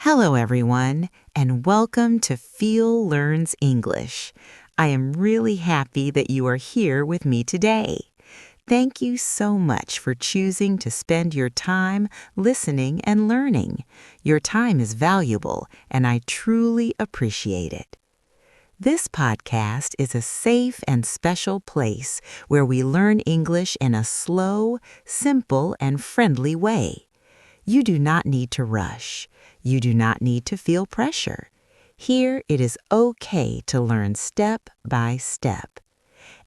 Hello, everyone, and welcome to Feel Learns English. I am really happy that you are here with me today. Thank you so much for choosing to spend your time listening and learning. Your time is valuable, and I truly appreciate it. This podcast is a safe and special place where we learn English in a slow, simple, and friendly way. You do not need to rush. You do not need to feel pressure. Here, it is okay to learn step by step.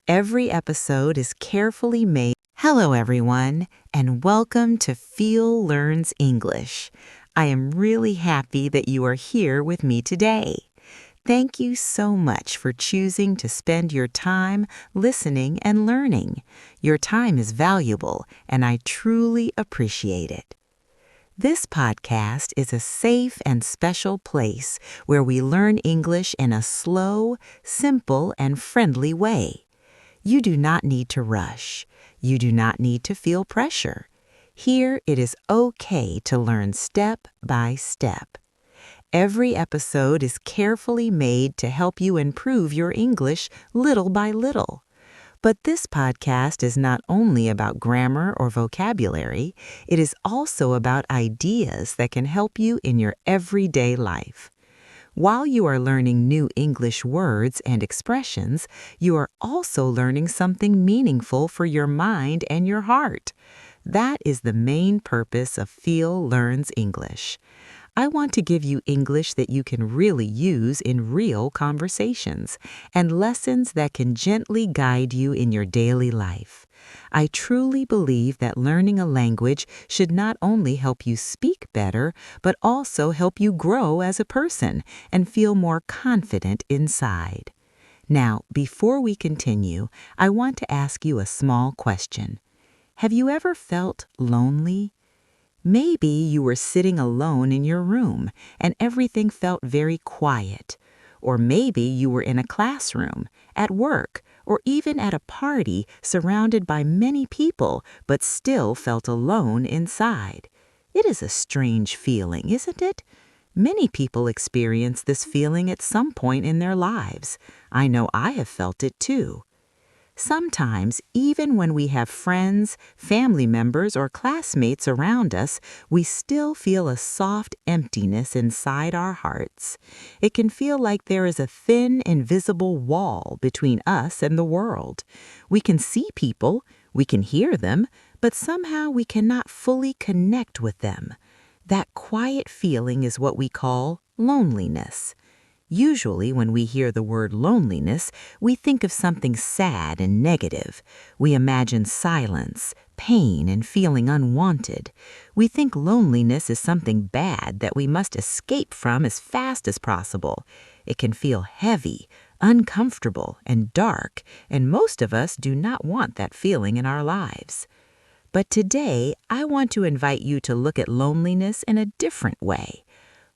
Every episode is carefully made. Hello, everyone, and welcome to Feel Learns English. I am really happy that you are here with me today. Thank you so much for choosing to spend your time listening and learning. Your time is valuable, and I truly appreciate it. This podcast is a safe and special place where we learn English in a slow, simple, and friendly way. You do not need to rush. You do not need to feel pressure. Here, it is okay to learn step by step. Every episode is carefully made to help you improve your English little by little. But this podcast is not only about grammar or vocabulary, it is also about ideas that can help you in your everyday life. While you are learning new English words and expressions, you are also learning something meaningful for your mind and your heart. That is the main purpose of Feel Learns English. I want to give you English that you can really use in real conversations and lessons that can gently guide you in your daily life. I truly believe that learning a language should not only help you speak better, but also help you grow as a person and feel more confident inside. Now, before we continue, I want to ask you a small question. Have you ever felt lonely? Maybe you were sitting alone in your room and everything felt very quiet. Or maybe you were in a classroom, at work, or even at a party surrounded by many people but still felt alone inside. It is a strange feeling, isn't it? Many people experience this feeling at some point in their lives. I know I have felt it too. Sometimes, even when we have friends, family members, or classmates around us, we still feel a soft emptiness inside our hearts. It can feel like there is a thin, invisible wall between us and the world. We can see people, we can hear them, but somehow we cannot fully connect with them. That quiet feeling is what we call loneliness. Usually, when we hear the word loneliness, we think of something sad and negative. We imagine silence, pain, and feeling unwanted. We think loneliness is something bad that we must escape from as fast as possible. It can feel heavy, uncomfortable, and dark, and most of us do not want that feeling in our lives. But today, I want to invite you to look at loneliness in a different way.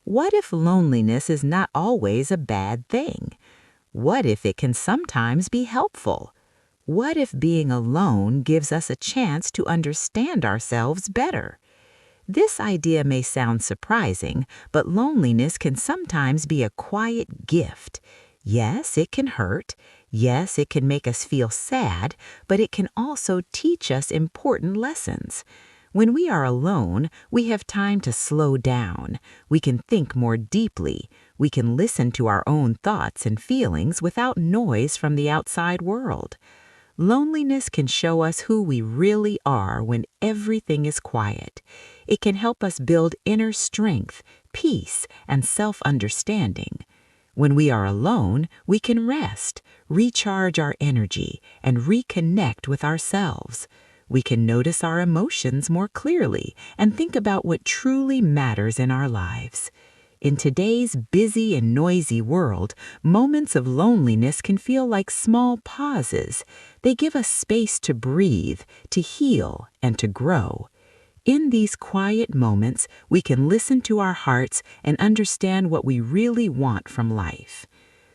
What if loneliness is not always a bad thing? What if it can sometimes be helpful? What if being alone gives us a chance to understand ourselves better? This idea may sound surprising, but loneliness can sometimes be a quiet gift. Yes, it can hurt. Yes, it can make us feel sad, but it can also teach us important lessons. When we are alone, we have time to slow down. We can think more deeply. We can listen to our own thoughts and feelings without noise from the outside world. Loneliness can show us who we really are when everything is quiet. It can help us build inner strength, peace, and self-understanding. When we are alone, we can rest, recharge our energy, and reconnect with ourselves. We can notice our emotions more clearly and think about what truly matters in our lives. In today's busy and noisy world, moments of loneliness can feel like small pauses. They give us space to breathe, to heal, and to grow. In these quiet moments, we can listen to our hearts and understand what we really want from life.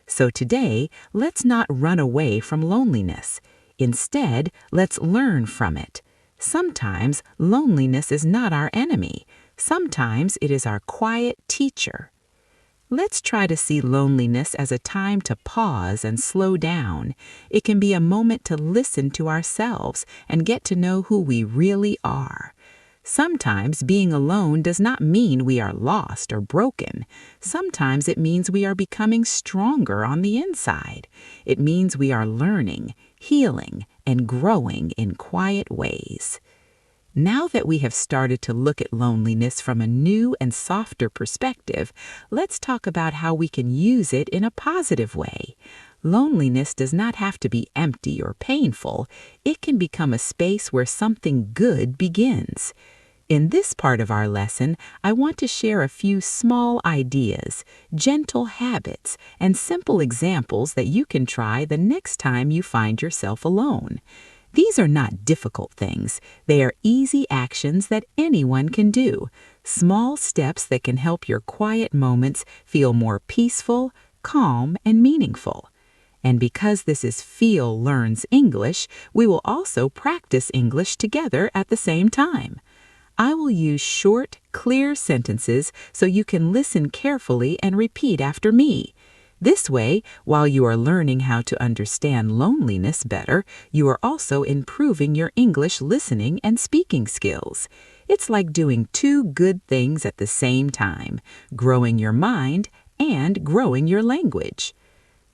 So today, let's not run away from loneliness. Instead, let's learn from it. Sometimes loneliness is not our enemy. Sometimes it is our quiet teacher. Let's try to see loneliness as a time to pause and slow down. It can be a moment to listen to ourselves and get to know who we really are. Sometimes being alone does not mean we are lost or broken. Sometimes it means we are becoming stronger on the inside. It means we are learning, healing, and growing in quiet ways. Now that we have started to look at loneliness from a new and softer perspective, let's talk about how we can use it in a positive way. Loneliness does not have to be empty or painful. It can become a space where something good begins. In this part of our lesson, I want to share a few small ideas, gentle habits, and simple examples that you can try the next time you find yourself alone. These are not difficult things. They are easy actions that anyone can do, small steps that can help your quiet moments feel more peaceful, calm, and meaningful. And because this is Feel Learns English, we will also practice English together at the same time. I will use short, clear sentences so you can listen carefully and repeat after me. This way, while you are learning how to understand loneliness better, you are also improving your English listening and speaking skills. It's like doing two good things at the same time, growing your mind and growing your language.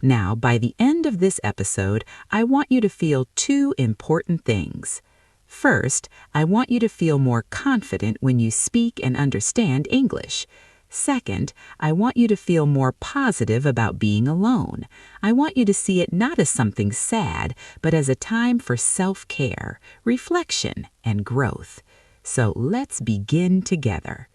Now, by the end of this episode, I want you to feel two important things. First, I want you to feel more confident when you speak and understand English. Second, I want you to feel more positive about being alone. I want you to see it not as something sad, but as a time for self-care, reflection, and growth. So let's begin together.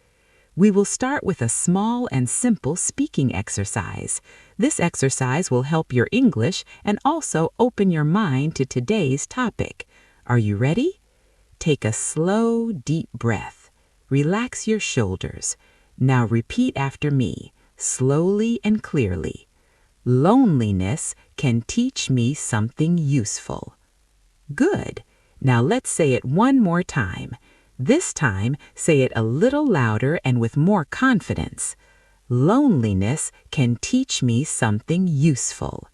We will start with a small and simple speaking exercise. This exercise will help your English and also open your mind to today's topic. Are you ready? Take a slow, deep breath. Relax your shoulders. Now repeat after me, slowly and clearly. Loneliness can teach me something useful. Good. Now let's say it one more time. This time, say it a little louder and with more confidence. Loneliness can teach me something useful.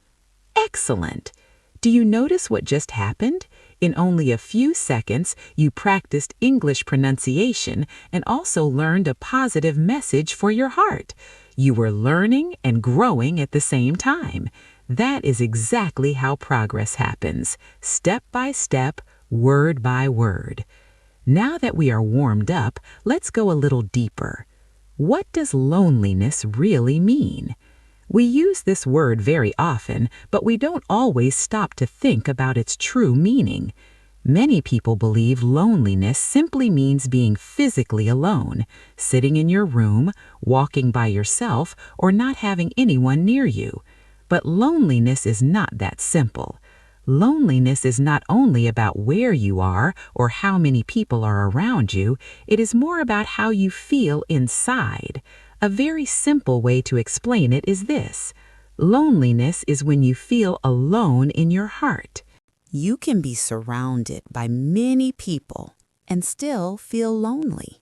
Excellent. Do you notice what just happened? In only a few seconds, you practiced English pronunciation and also learned a positive message for your heart. You were learning and growing at the same time. That is exactly how progress happens, step by step, word by word. Now that we are warmed up, let's go a little deeper. What does loneliness really mean? We use this word very often, but we don't always stop to think about its true meaning. Many people believe loneliness simply means being physically alone, sitting in your room, walking by yourself, or not having anyone near you. But loneliness is not that simple. Loneliness is not only about where you are or how many people are around you, it is more about how you feel inside. A very simple way to explain it is this. Loneliness is when you feel alone in your heart. You can be surrounded by many people and still feel lonely.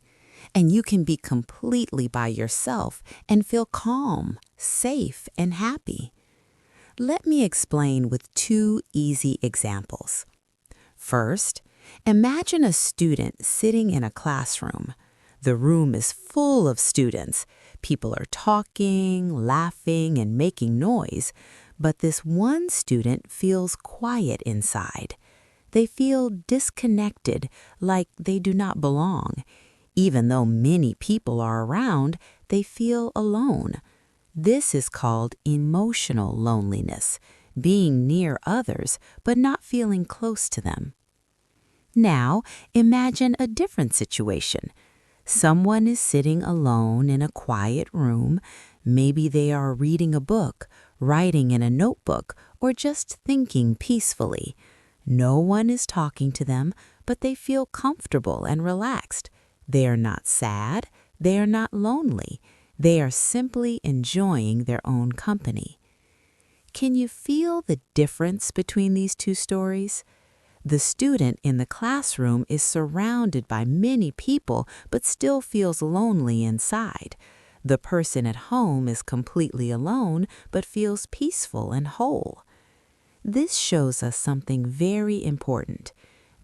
And you can be completely by yourself and feel calm, safe, and happy. Let me explain with two easy examples. First, imagine a student sitting in a classroom. The room is full of students. People are talking, laughing, and making noise, but this one student feels quiet inside. They feel disconnected, like they do not belong. Even though many people are around, they feel alone. This is called emotional loneliness, being near others but not feeling close to them. Now, imagine a different situation. Someone is sitting alone in a quiet room. Maybe they are reading a book, writing in a notebook, or just thinking peacefully. No one is talking to them, but they feel comfortable and relaxed. They are not sad. They are not lonely. They are simply enjoying their own company. Can you feel the difference between these two stories? The student in the classroom is surrounded by many people but still feels lonely inside. The person at home is completely alone but feels peaceful and whole. This shows us something very important.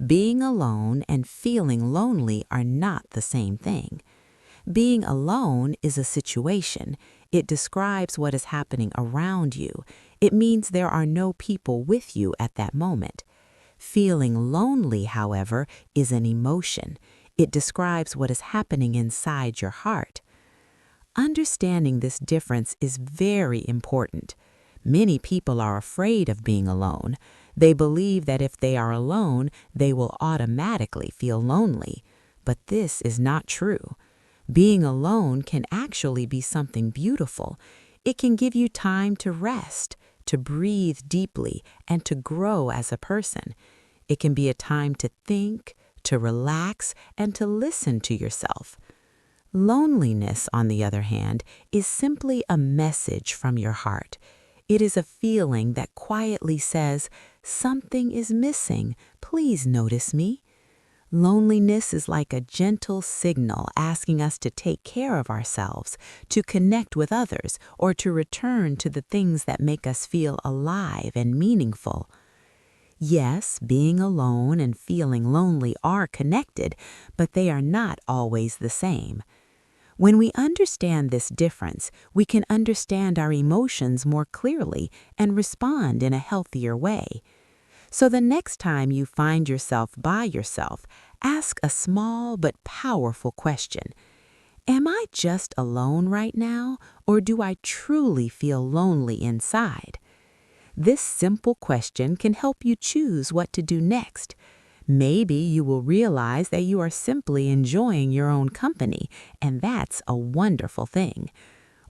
Being alone and feeling lonely are not the same thing. Being alone is a situation. It describes what is happening around you. It means there are no people with you at that moment. Feeling lonely, however, is an emotion. It describes what is happening inside your heart. Understanding this difference is very important. Many people are afraid of being alone. They believe that if they are alone, they will automatically feel lonely. But this is not true. Being alone can actually be something beautiful. It can give you time to rest, to breathe deeply, and to grow as a person. It can be a time to think, to relax, and to listen to yourself. Loneliness, on the other hand, is simply a message from your heart. It is a feeling that quietly says, "Something is missing. Please notice me." Loneliness is like a gentle signal asking us to take care of ourselves, to connect with others, or to return to the things that make us feel alive and meaningful. Yes, being alone and feeling lonely are connected, but they are not always the same. When we understand this difference, we can understand our emotions more clearly and respond in a healthier way. So the next time you find yourself by yourself, ask a small but powerful question. Am I just alone right now, or do I truly feel lonely inside? This simple question can help you choose what to do next. Maybe you will realize that you are simply enjoying your own company, and that's a wonderful thing.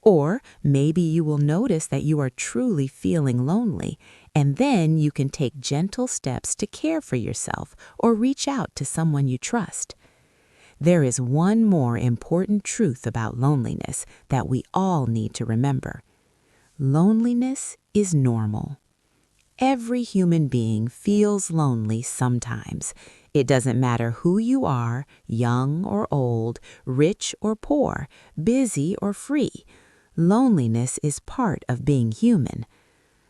Or maybe you will notice that you are truly feeling lonely, and then you can take gentle steps to care for yourself or reach out to someone you trust. There is one more important truth about loneliness that we all need to remember. Loneliness is normal. Every human being feels lonely sometimes. It doesn't matter who you are, young or old, rich or poor, busy or free. Loneliness is part of being human.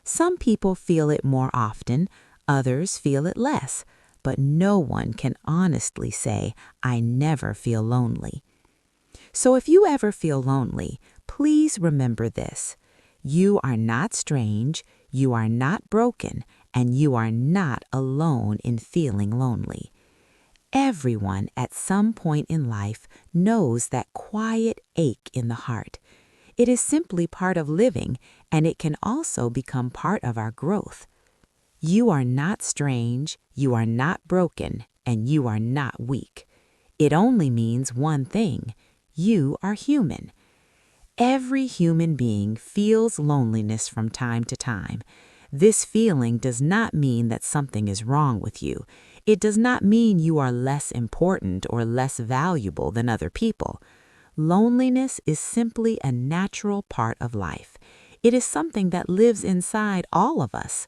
Some people feel it more often, others feel it less, but no one can honestly say, "I never feel lonely." So if you ever feel lonely, please remember this. You are not strange, you are not broken, and you are not alone in feeling lonely. Everyone at some point in life knows that quiet ache in the heart. It is simply part of living, and it can also become part of our growth. You are not strange, you are not broken, and you are not weak. It only means one thing: you are human. Every human being feels loneliness from time to time. This feeling does not mean that something is wrong with you. It does not mean you are less important or less valuable than other people. Loneliness is simply a natural part of life. It is something that lives inside all of us.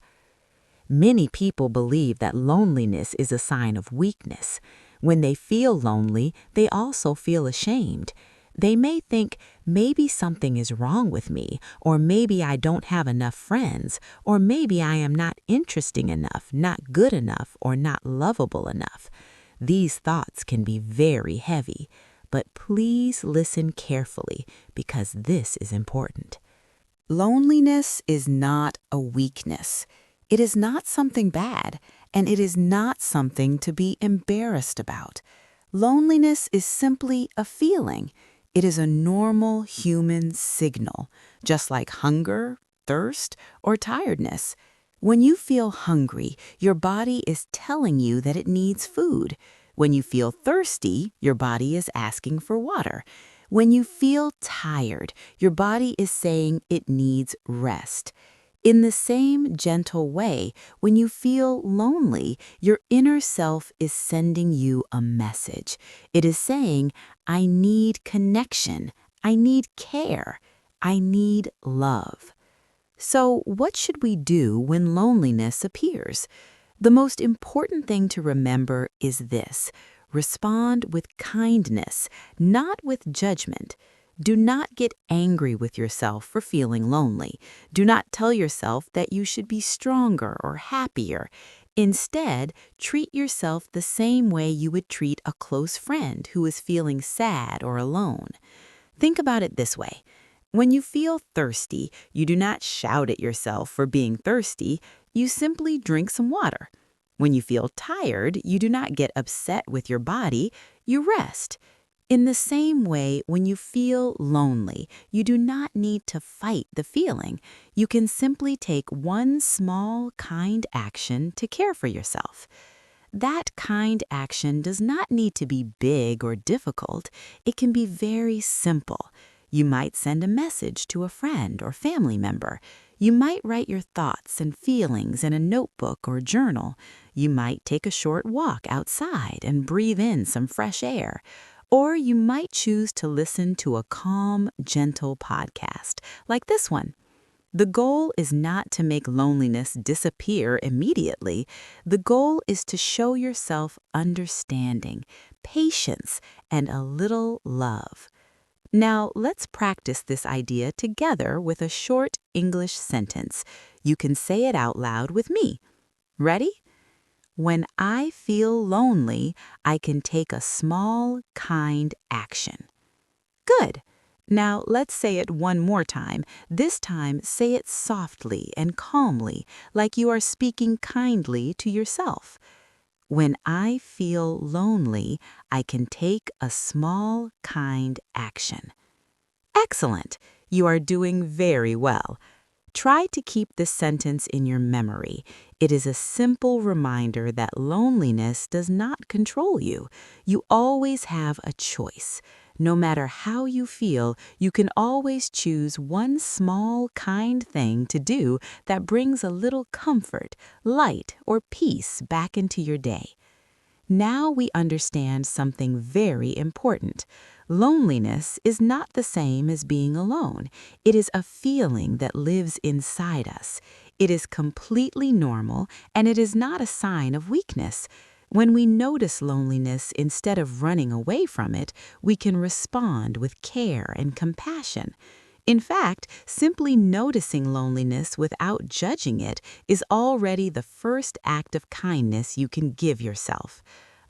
Many people believe that loneliness is a sign of weakness. When they feel lonely, they also feel ashamed. They may think, maybe something is wrong with me, or maybe I don't have enough friends, or maybe I am not interesting enough, not good enough, or not lovable enough. These thoughts can be very heavy, but please listen carefully because this is important. Loneliness is not a weakness. It is not something bad, and it is not something to be embarrassed about. Loneliness is simply a feeling. It is a normal human signal, just like hunger, thirst, or tiredness. When you feel hungry, your body is telling you that it needs food. When you feel thirsty, your body is asking for water. When you feel tired, your body is saying it needs rest. In the same gentle way, when you feel lonely, your inner self is sending you a message. It is saying, "I need connection, I need care, I need love." So, what should we do when loneliness appears? The most important thing to remember is this: respond with kindness, not with judgment. Do not get angry with yourself for feeling lonely. Do not tell yourself that you should be stronger or happier. Instead, treat yourself the same way you would treat a close friend who is feeling sad or alone. Think about it this way. When you feel thirsty, you do not shout at yourself for being thirsty, you simply drink some water. When you feel tired, you do not get upset with your body, you rest. In the same way, when you feel lonely, you do not need to fight the feeling. You can simply take one small, kind action to care for yourself. That kind action does not need to be big or difficult. It can be very simple. You might send a message to a friend or family member. You might write your thoughts and feelings in a notebook or journal. You might take a short walk outside and breathe in some fresh air. Or you might choose to listen to a calm, gentle podcast like this one. The goal is not to make loneliness disappear immediately. The goal is to show yourself understanding, patience, and a little love. Now, let's practice this idea together with a short English sentence. You can say it out loud with me. Ready? When I feel lonely, I can take a small, kind action. Good. Now let's say it one more time. This time, say it softly and calmly, like you are speaking kindly to yourself. When I feel lonely, I can take a small, kind action. Excellent. You are doing very well. Try to keep this sentence in your memory. It is a simple reminder that loneliness does not control you. You always have a choice. No matter how you feel, you can always choose one small, kind thing to do that brings a little comfort, light, or peace back into your day. Now we understand something very important. Loneliness is not the same as being alone. It is a feeling that lives inside us. It is completely normal, and it is not a sign of weakness. When we notice loneliness instead of running away from it, we can respond with care and compassion. In fact, simply noticing loneliness without judging it is already the first act of kindness you can give yourself.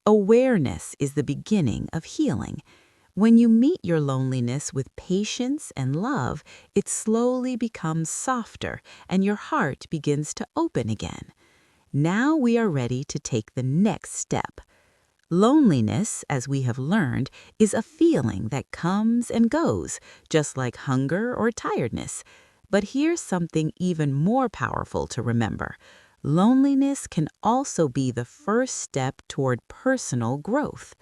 Awareness is the beginning of healing. When you meet your loneliness with patience and love, it slowly becomes softer and your heart begins to open again. Now we are ready to take the next step. Loneliness, as we have learned, is a feeling that comes and goes, just like hunger or tiredness. But here's something even more powerful to remember. Loneliness can also be the first step toward personal growth.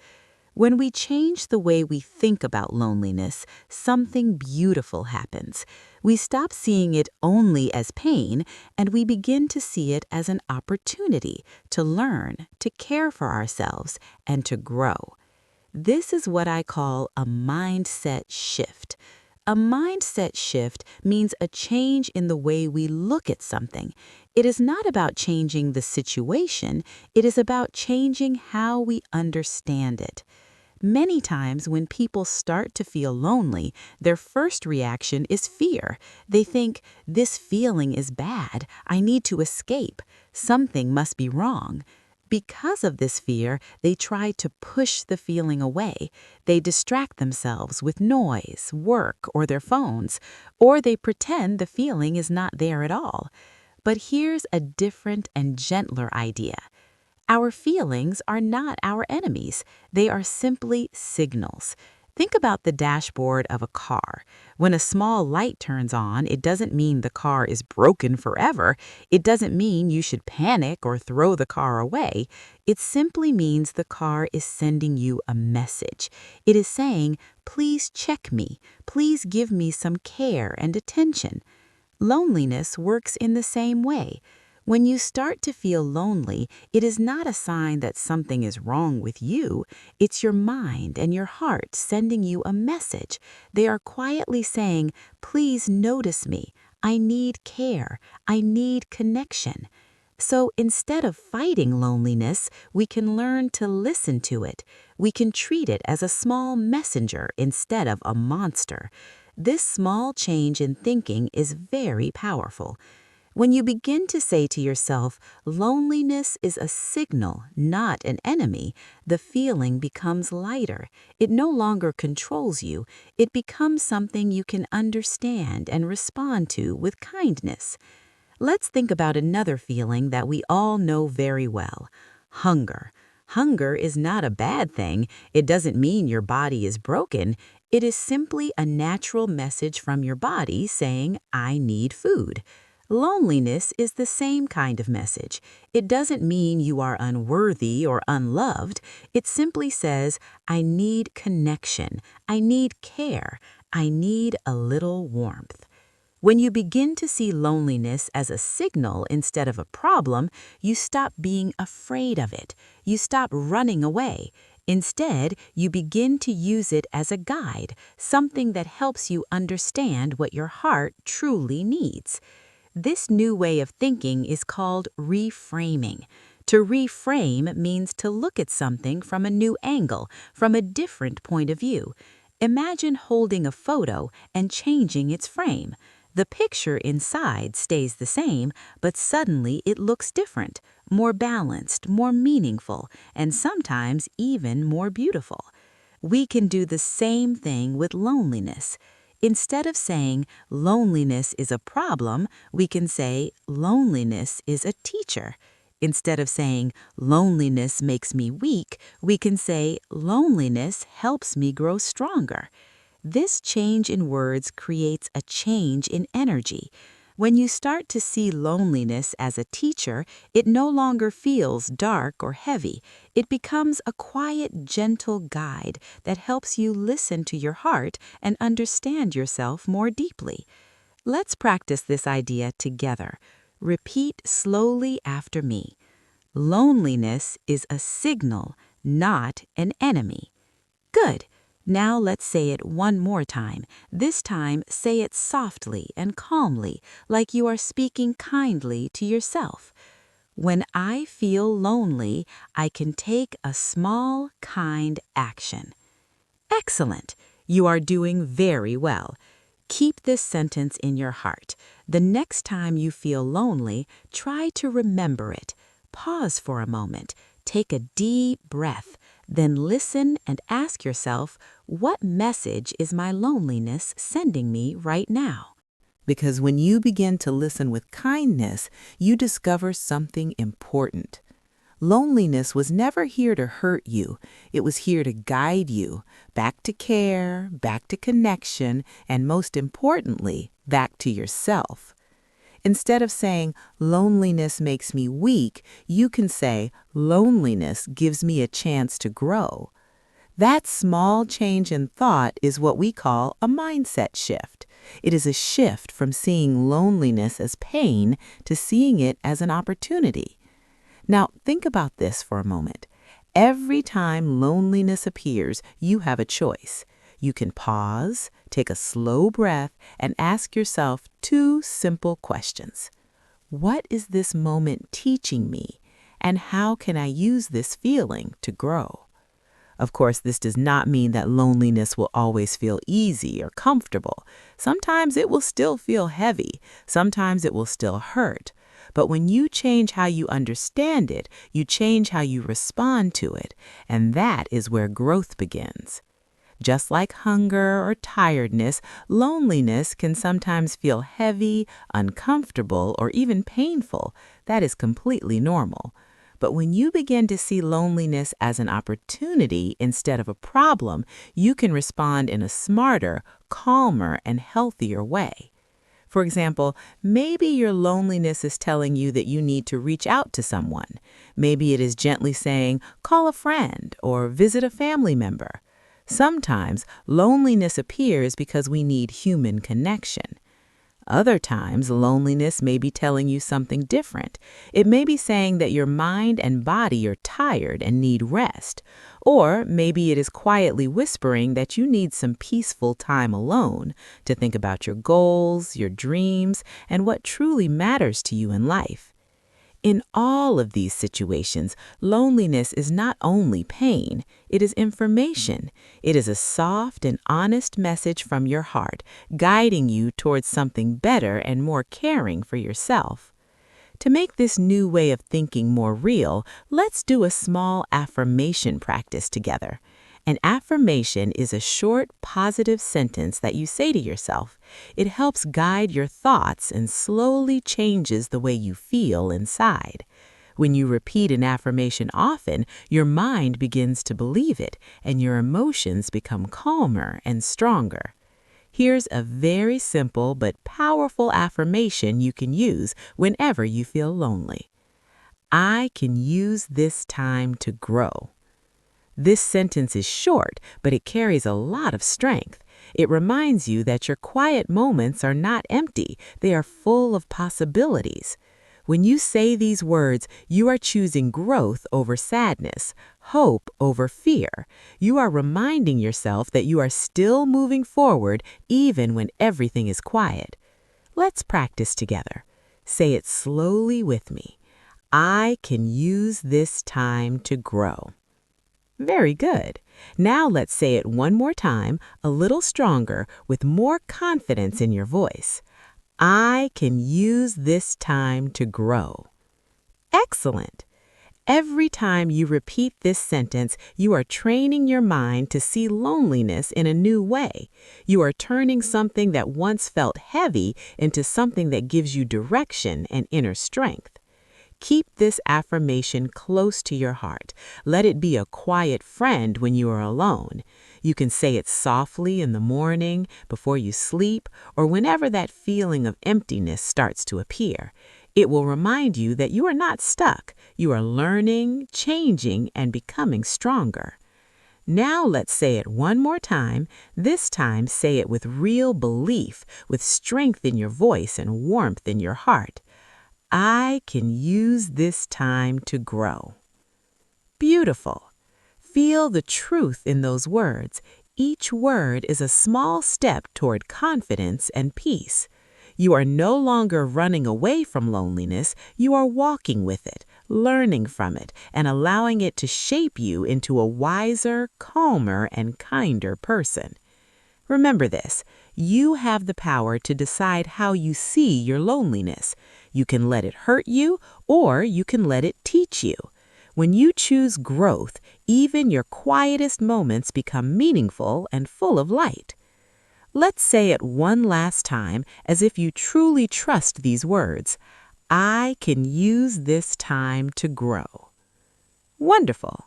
When we change the way we think about loneliness, something beautiful happens. We stop seeing it only as pain, and we begin to see it as an opportunity to learn, to care for ourselves, and to grow. This is what I call a mindset shift. A mindset shift means a change in the way we look at something. It is not about changing the situation, it is about changing how we understand it. Many times when people start to feel lonely, their first reaction is fear. They think, this feeling is bad, I need to escape, something must be wrong. Because of this fear, they try to push the feeling away. They distract themselves with noise, work, or their phones, or they pretend the feeling is not there at all. But here's a different and gentler idea. Our feelings are not our enemies. They are simply signals. Think about the dashboard of a car. When a small light turns on, it doesn't mean the car is broken forever. It doesn't mean you should panic or throw the car away. It simply means the car is sending you a message. It is saying, please check me. Please give me some care and attention. Loneliness works in the same way. When you start to feel lonely, it is not a sign that something is wrong with you. It's your mind and your heart sending you a message. They are quietly saying, please notice me. I need care. I need connection. So instead of fighting loneliness, we can learn to listen to it. We can treat it as a small messenger instead of a monster. This small change in thinking is very powerful. When you begin to say to yourself, loneliness is a signal, not an enemy, the feeling becomes lighter. It no longer controls you. It becomes something you can understand and respond to with kindness. Let's think about another feeling that we all know very well: hunger. Hunger is not a bad thing. It doesn't mean your body is broken. It is simply a natural message from your body saying, I need food. Loneliness is the same kind of message. It doesn't mean you are unworthy or unloved. It simply says, I need connection. I need care. I need a little warmth. When you begin to see loneliness as a signal instead of a problem, you stop being afraid of it. You stop running away. Instead, you begin to use it as a guide, something that helps you understand what your heart truly needs. This new way of thinking is called reframing. To reframe means to look at something from a new angle, from a different point of view. Imagine holding a photo and changing its frame. The picture inside stays the same, but suddenly it looks different, more balanced, more meaningful, and sometimes even more beautiful. We can do the same thing with loneliness. Instead of saying loneliness is a problem, we can say loneliness is a teacher. Instead of saying loneliness makes me weak, we can say loneliness helps me grow stronger. This change in words creates a change in energy. When you start to see loneliness as a teacher, it no longer feels dark or heavy. It becomes a quiet, gentle guide that helps you listen to your heart and understand yourself more deeply. Let's practice this idea together. Repeat slowly after me. Loneliness is a signal, not an enemy. Good. Now let's say it one more time. This time, say it softly and calmly, like you are speaking kindly to yourself. When I feel lonely, I can take a small, kind action. Excellent! You are doing very well. Keep this sentence in your heart. The next time you feel lonely, try to remember it. Pause for a moment. Take a deep breath. Then listen and ask yourself, what message is my loneliness sending me right now? Because when you begin to listen with kindness, you discover something important. Loneliness was never here to hurt you. It was here to guide you back to care, back to connection, and most importantly, back to yourself. Instead of saying, loneliness makes me weak, you can say, loneliness gives me a chance to grow. That small change in thought is what we call a mindset shift. It is a shift from seeing loneliness as pain to seeing it as an opportunity. Now, think about this for a moment. Every time loneliness appears, you have a choice. You can pause, take a slow breath, and ask yourself two simple questions. What is this moment teaching me, and how can I use this feeling to grow? Of course, this does not mean that loneliness will always feel easy or comfortable. Sometimes it will still feel heavy. Sometimes it will still hurt. But when you change how you understand it, you change how you respond to it, and that is where growth begins. Just like hunger or tiredness, loneliness can sometimes feel heavy, uncomfortable, or even painful. That is completely normal. But when you begin to see loneliness as an opportunity instead of a problem, you can respond in a smarter, calmer, and healthier way. For example, maybe your loneliness is telling you that you need to reach out to someone. Maybe it is gently saying, call a friend or visit a family member. Sometimes loneliness appears because we need human connection. Other times, loneliness may be telling you something different. It may be saying that your mind and body are tired and need rest. Or maybe it is quietly whispering that you need some peaceful time alone to think about your goals, your dreams, and what truly matters to you in life. In all of these situations, loneliness is not only pain, it is information. It is a soft and honest message from your heart, guiding you towards something better and more caring for yourself. To make this new way of thinking more real, let's do a small affirmation practice together. An affirmation is a short, positive sentence that you say to yourself. It helps guide your thoughts and slowly changes the way you feel inside. When you repeat an affirmation often, your mind begins to believe it, and your emotions become calmer and stronger. Here's a very simple but powerful affirmation you can use whenever you feel lonely. I can use this time to grow. This sentence is short, but it carries a lot of strength. It reminds you that your quiet moments are not empty, they are full of possibilities. When you say these words, you are choosing growth over sadness, hope over fear. You are reminding yourself that you are still moving forward even when everything is quiet. Let's practice together. Say it slowly with me. I can use this time to grow. Very good. Now let's say it one more time, a little stronger, with more confidence in your voice. I can use this time to grow. Excellent. Every time you repeat this sentence, you are training your mind to see loneliness in a new way. You are turning something that once felt heavy into something that gives you direction and inner strength. Keep this affirmation close to your heart. Let it be a quiet friend when you are alone. You can say it softly in the morning, before you sleep, or whenever that feeling of emptiness starts to appear. It will remind you that you are not stuck. You are learning, changing, and becoming stronger. Now let's say it one more time. This time say it with real belief, with strength in your voice and warmth in your heart. I can use this time to grow. Beautiful. Feel the truth in those words. Each word is a small step toward confidence and peace. You are no longer running away from loneliness. You are walking with it, learning from it, and allowing it to shape you into a wiser, calmer, and kinder person. Remember this, you have the power to decide how you see your loneliness. You can let it hurt you, or you can let it teach you. When you choose growth, even your quietest moments become meaningful and full of light. Let's say it one last time as if you truly trust these words. I can use this time to grow. Wonderful.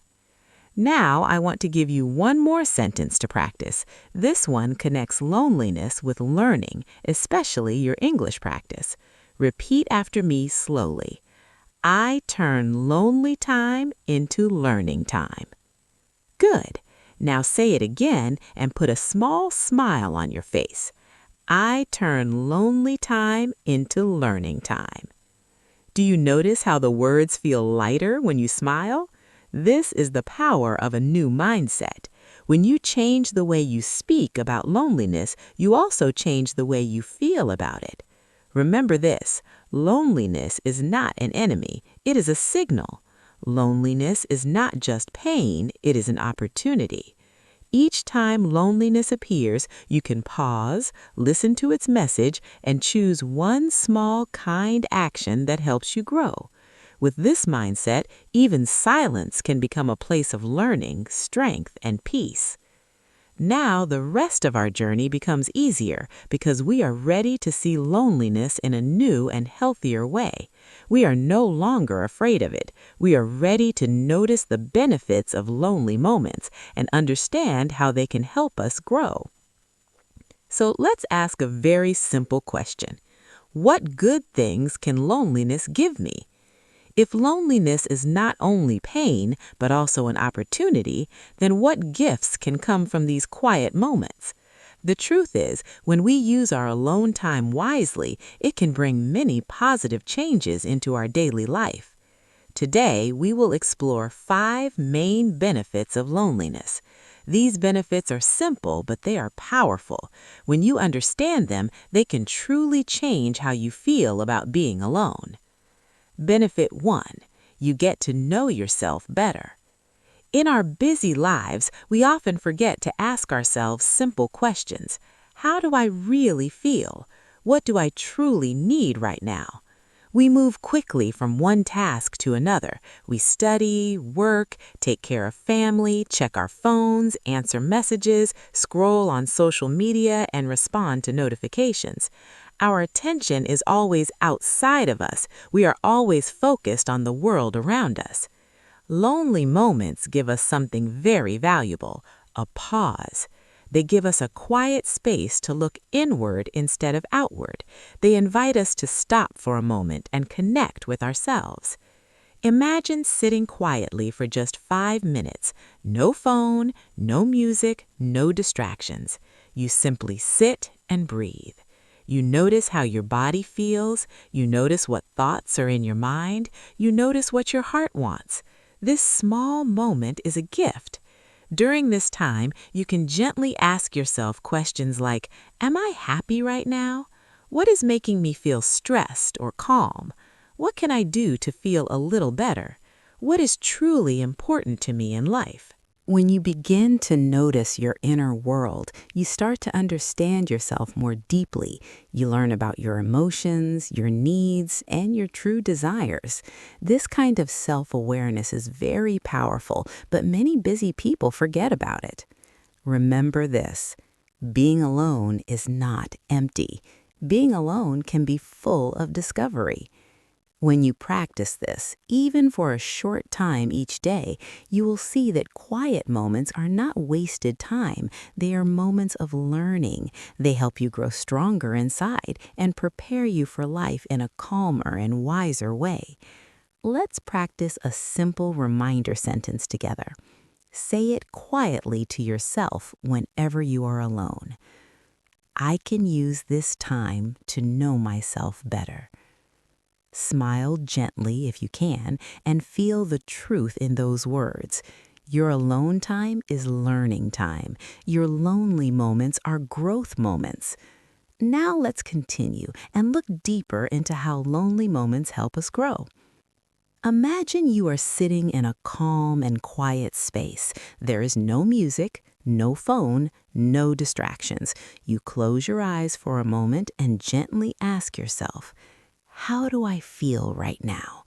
Now I want to give you one more sentence to practice. This one connects loneliness with learning, especially your English practice. Repeat after me slowly. I turn lonely time into learning time. Good. Now say it again and put a small smile on your face. I turn lonely time into learning time. Do you notice how the words feel lighter when you smile? This is the power of a new mindset. When you change the way you speak about loneliness, you also change the way you feel about it. Remember this, loneliness is not an enemy, it is a signal. Loneliness is not just pain, it is an opportunity. Each time loneliness appears, you can pause, listen to its message, and choose one small, kind action that helps you grow. With this mindset, even silence can become a place of learning, strength, and peace. Now the rest of our journey becomes easier because we are ready to see loneliness in a new and healthier way. We are no longer afraid of it. We are ready to notice the benefits of lonely moments and understand how they can help us grow. So let's ask a very simple question. What good things can loneliness give me? If loneliness is not only pain, but also an opportunity, then what gifts can come from these quiet moments? The truth is, when we use our alone time wisely, it can bring many positive changes into our daily life. Today, we will explore 5 main benefits of loneliness. These benefits are simple, but they are powerful. When you understand them, they can truly change how you feel about being alone. Benefit 1. You get to know yourself better. In our busy lives, we often forget to ask ourselves simple questions. How do I really feel? What do I truly need right now? We move quickly from one task to another. We study, work, take care of family, check our phones, answer messages, scroll on social media, and respond to notifications. Our attention is always outside of us. We are always focused on the world around us. Lonely moments give us something very valuable, a pause. They give us a quiet space to look inward instead of outward. They invite us to stop for a moment and connect with ourselves. Imagine sitting quietly for just 5 minutes. No phone, no music, no distractions. You simply sit and breathe. You notice how your body feels. You notice what thoughts are in your mind. You notice what your heart wants. This small moment is a gift. During this time, you can gently ask yourself questions like, am I happy right now? What is making me feel stressed or calm? What can I do to feel a little better? What is truly important to me in life? When you begin to notice your inner world, you start to understand yourself more deeply. You learn about your emotions, your needs, and your true desires. This kind of self-awareness is very powerful, but many busy people forget about it. Remember this: being alone is not empty. Being alone can be full of discovery. When you practice this, even for a short time each day, you will see that quiet moments are not wasted time. They are moments of learning. They help you grow stronger inside and prepare you for life in a calmer and wiser way. Let's practice a simple reminder sentence together. Say it quietly to yourself whenever you are alone. I can use this time to know myself better. Smile gently if you can, and feel the truth in those words. Your alone time is learning time. Your lonely moments are growth moments. Now let's continue and look deeper into how lonely moments help us grow. Imagine you are sitting in a calm and quiet space. There is no music, no phone, no distractions. You close your eyes for a moment and gently ask yourself, how do I feel right now?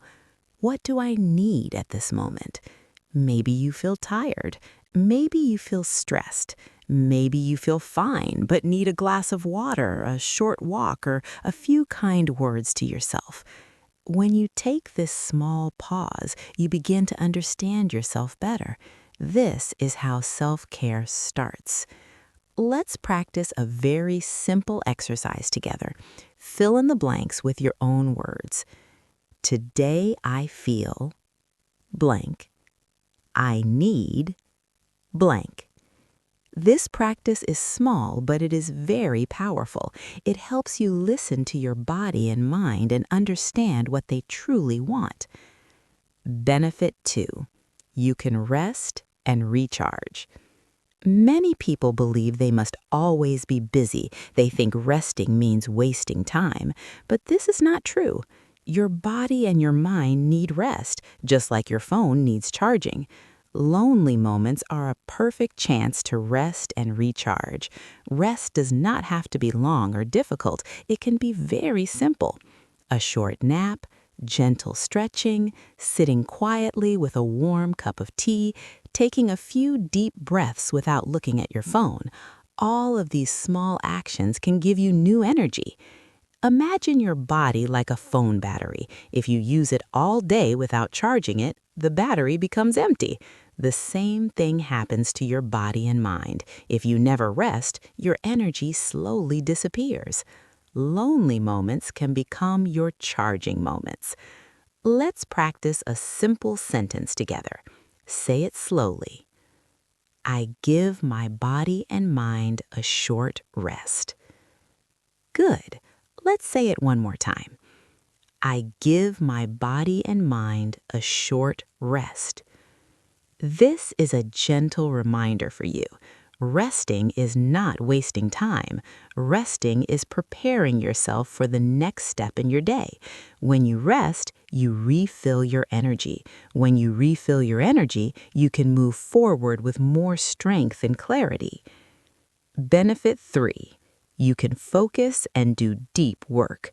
What do I need at this moment? Maybe you feel tired. Maybe you feel stressed. Maybe you feel fine but need a glass of water, a short walk, or a few kind words to yourself. When you take this small pause, you begin to understand yourself better. This is how self-care starts. Let's practice a very simple exercise together. Fill in the blanks with your own words. Today I feel blank. I need blank. This practice is small, but it is very powerful. It helps you listen to your body and mind and understand what they truly want. Benefit 2. You can rest and recharge. Many people believe they must always be busy. They think resting means wasting time, but this is not true. Your body and your mind need rest, just like your phone needs charging. Lonely moments are a perfect chance to rest and recharge. Rest does not have to be long or difficult. It can be very simple. A short nap, gentle stretching, sitting quietly with a warm cup of tea, taking a few deep breaths without looking at your phone. All of these small actions can give you new energy. Imagine your body like a phone battery. If you use it all day without charging it, the battery becomes empty. The same thing happens to your body and mind. If you never rest, your energy slowly disappears. Lonely moments can become your charging moments. Let's practice a simple sentence together. Say it slowly. I give my body and mind a short rest. Good. Let's say it one more time. I give my body and mind a short rest. This is a gentle reminder for you. Resting is not wasting time. Resting is preparing yourself for the next step in your day. When you rest, you refill your energy. When you refill your energy, you can move forward with more strength and clarity. Benefit 3. You can focus and do deep work.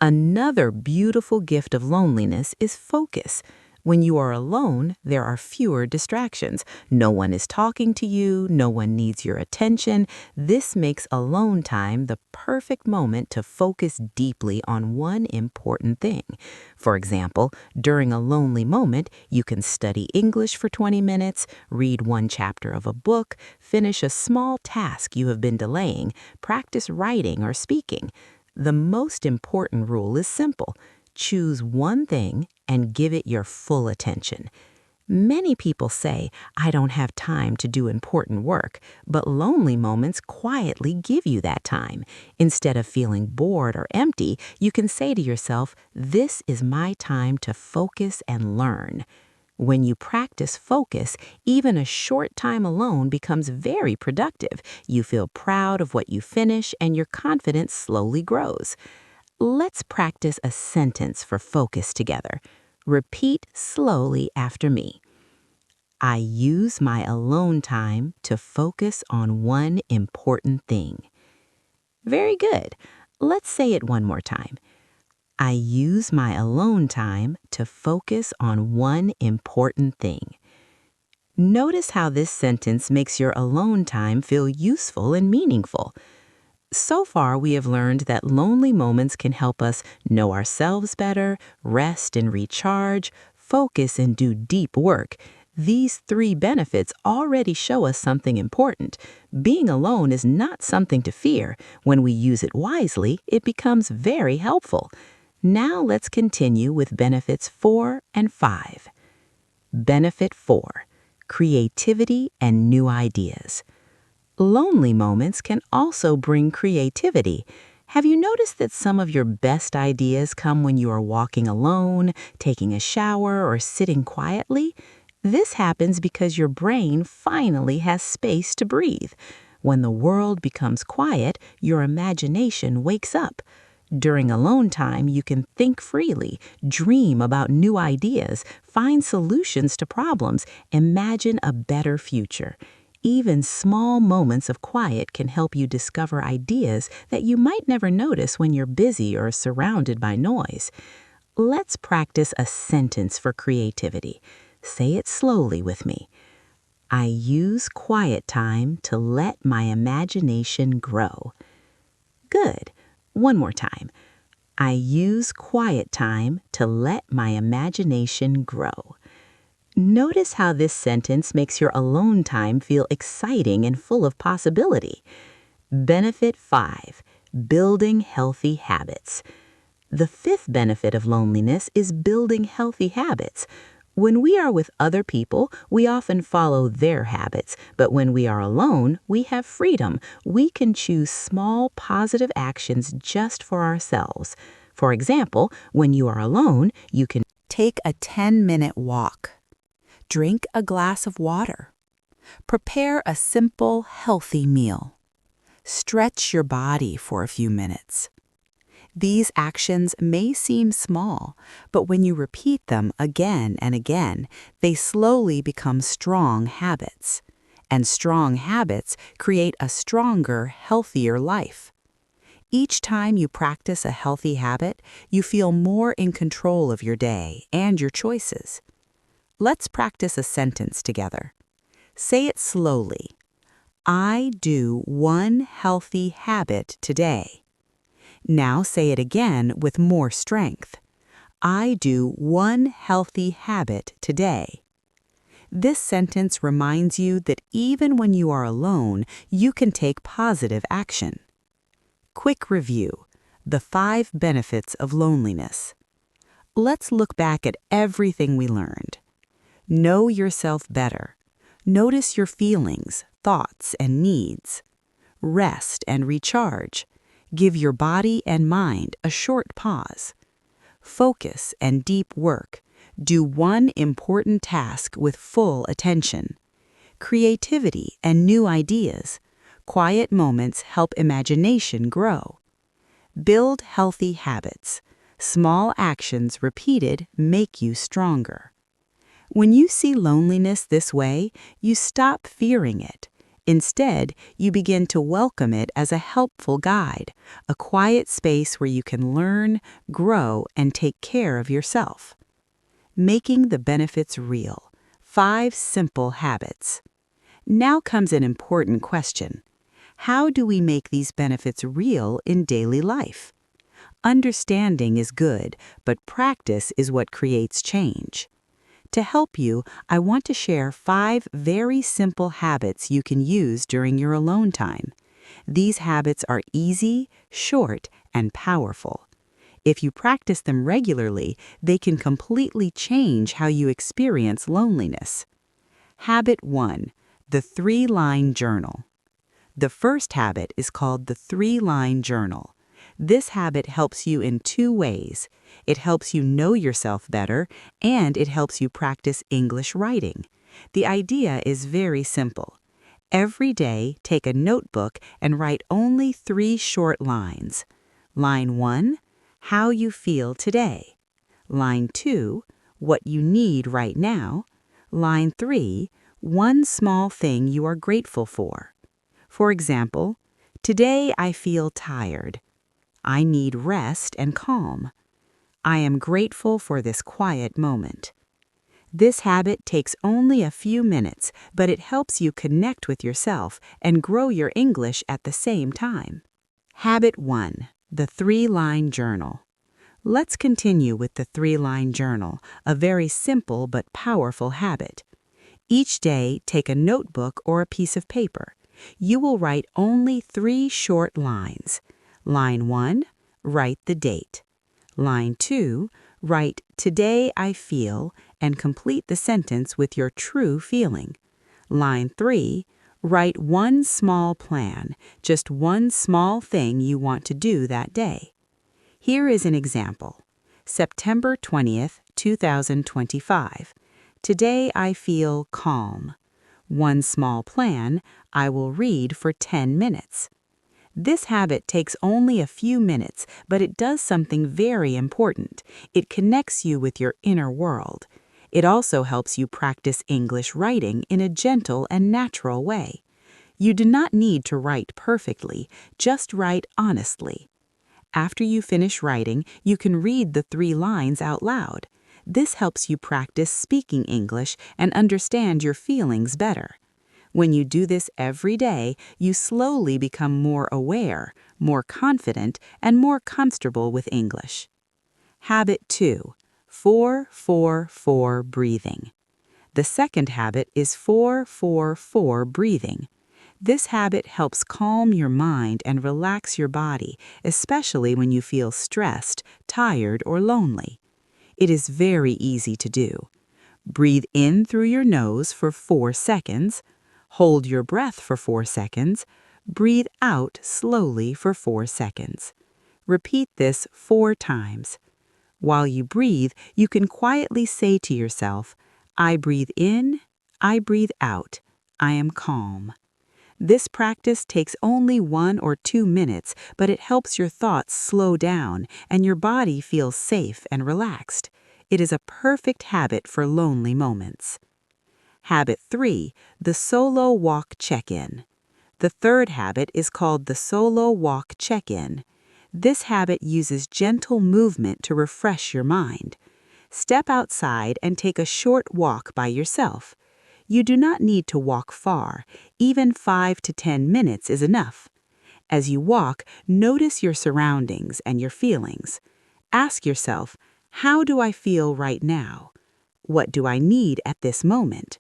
Another beautiful gift of loneliness is focus. When you are alone, there are fewer distractions. No one is talking to you, no one needs your attention. This makes alone time the perfect moment to focus deeply on one important thing. For example, during a lonely moment, you can study English for 20 minutes, read one chapter of a book, finish a small task you have been delaying, practice writing or speaking. The most important rule is simple. Choose one thing and give it your full attention. Many people say, I don't have time to do important work, but lonely moments quietly give you that time. Instead of feeling bored or empty, you can say to yourself, this is my time to focus and learn. When you practice focus, even a short time alone becomes very productive. You feel proud of what you finish and your confidence slowly grows. Let's practice a sentence for focus together. Repeat slowly after me. I use my alone time to focus on one important thing. Very good. Let's say it one more time. I use my alone time to focus on one important thing. Notice how this sentence makes your alone time feel useful and meaningful. So far, we have learned that lonely moments can help us know ourselves better, rest and recharge, focus and do deep work. These 3 benefits already show us something important. Being alone is not something to fear. When we use it wisely, it becomes very helpful. Now let's continue with benefits 4 and 5. Benefit 4. Creativity and new ideas. Lonely moments can also bring creativity. Have you noticed that some of your best ideas come when you are walking alone, taking a shower, or sitting quietly? This happens because your brain finally has space to breathe. When the world becomes quiet, your imagination wakes up. During alone time, you can think freely, dream about new ideas, find solutions to problems, imagine a better future. Even small moments of quiet can help you discover ideas that you might never notice when you're busy or surrounded by noise. Let's practice a sentence for creativity. Say it slowly with me. I use quiet time to let my imagination grow. Good. One more time. I use quiet time to let my imagination grow. Notice how this sentence makes your alone time feel exciting and full of possibility. Benefit 5. Building healthy habits. The 5th benefit of loneliness is building healthy habits. When we are with other people, we often follow their habits, but when we are alone, we have freedom. We can choose small, positive actions just for ourselves. For example, when you are alone, you can take a 10-minute walk. Drink a glass of water. Prepare a simple, healthy meal. Stretch your body for a few minutes. These actions may seem small, but when you repeat them again and again, they slowly become strong habits. And strong habits create a stronger, healthier life. Each time you practice a healthy habit, you feel more in control of your day and your choices. Let's practice a sentence together. Say it slowly. I do one healthy habit today. Now say it again with more strength. I do one healthy habit today. This sentence reminds you that even when you are alone, you can take positive action. Quick review. The 5 benefits of loneliness. Let's look back at everything we learned. Know yourself better. Notice your feelings, thoughts, and needs. Rest and recharge. Give your body and mind a short pause. Focus and deep work. Do one important task with full attention. creativity, and new ideas. Quiet moments help imagination grow. Build healthy habits. Small actions repeated make you stronger. When you see loneliness this way, you stop fearing it. Instead, you begin to welcome it as a helpful guide, a quiet space where you can learn, grow, and take care of yourself. Making the benefits real. 5 simple habits. Now comes an important question. How do we make these benefits real in daily life? Understanding is good, but practice is what creates change. To help you, I want to share 5 very simple habits you can use during your alone time. These habits are easy, short, and powerful. If you practice them regularly, they can completely change how you experience loneliness. Habit 1. The 3-line journal. The first habit is called the 3-line journal. This habit helps you in 2 ways. It helps you know yourself better, and it helps you practice English writing. The idea is very simple. Every day, take a notebook and write only 3 short lines. Line 1, how you feel today. Line 2, what you need right now. Line 3, one small thing you are grateful for. For example, today I feel tired. I need rest and calm. I am grateful for this quiet moment. This habit takes only a few minutes, but it helps you connect with yourself and grow your English at the same time. Habit 1. The 3-line journal. Let's continue with the 3-line journal, a very simple but powerful habit. Each day, take a notebook or a piece of paper. You will write only 3 short lines. Line 1, write the date. Line 2, write today I feel and complete the sentence with your true feeling. Line 3, write one small plan, just one small thing you want to do that day. Here is an example. September 20th, 2025. Today I feel calm. One small plan, I will read for 10 minutes. This habit takes only a few minutes, but it does something very important. It connects you with your inner world. It also helps you practice English writing in a gentle and natural way. You do not need to write perfectly, just write honestly. After you finish writing, you can read the 3 lines out loud. This helps you practice speaking English and understand your feelings better. When you do this every day, you slowly become more aware, more confident, and more comfortable with English. Habit 2. 4-4-4 breathing. The second habit is 4-4-4 breathing. This habit helps calm your mind and relax your body, especially when you feel stressed, tired, or lonely. It is very easy to do. Breathe in through your nose for 4 seconds. Hold your breath for 4 seconds. Breathe out slowly for 4 seconds. Repeat this 4 times. While you breathe, you can quietly say to yourself, I breathe in, I breathe out, I am calm. This practice takes only 1 or 2 minutes, but it helps your thoughts slow down and your body feels safe and relaxed. It is a perfect habit for lonely moments. Habit 3. The solo walk check-in. The third habit is called the solo walk check-in. This habit uses gentle movement to refresh your mind. Step outside and take a short walk by yourself. You do not need to walk far. Even 5 to 10 minutes is enough. As you walk, notice your surroundings and your feelings. Ask yourself, how do I feel right now? What do I need at this moment?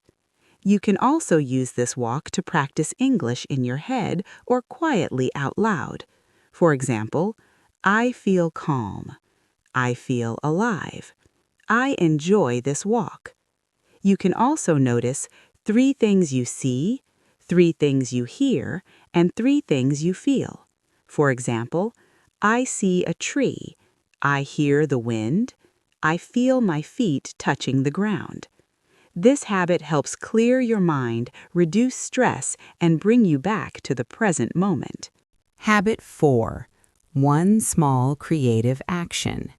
You can also use this walk to practice English in your head or quietly out loud. For example, I feel calm. I feel alive. I enjoy this walk. You can also notice 3 things you see, 3 things you hear, and 3 things you feel. For example, I see a tree. I hear the wind. I feel my feet touching the ground. This habit helps clear your mind, reduce stress, and bring you back to the present moment. Habit 4. One small creative action.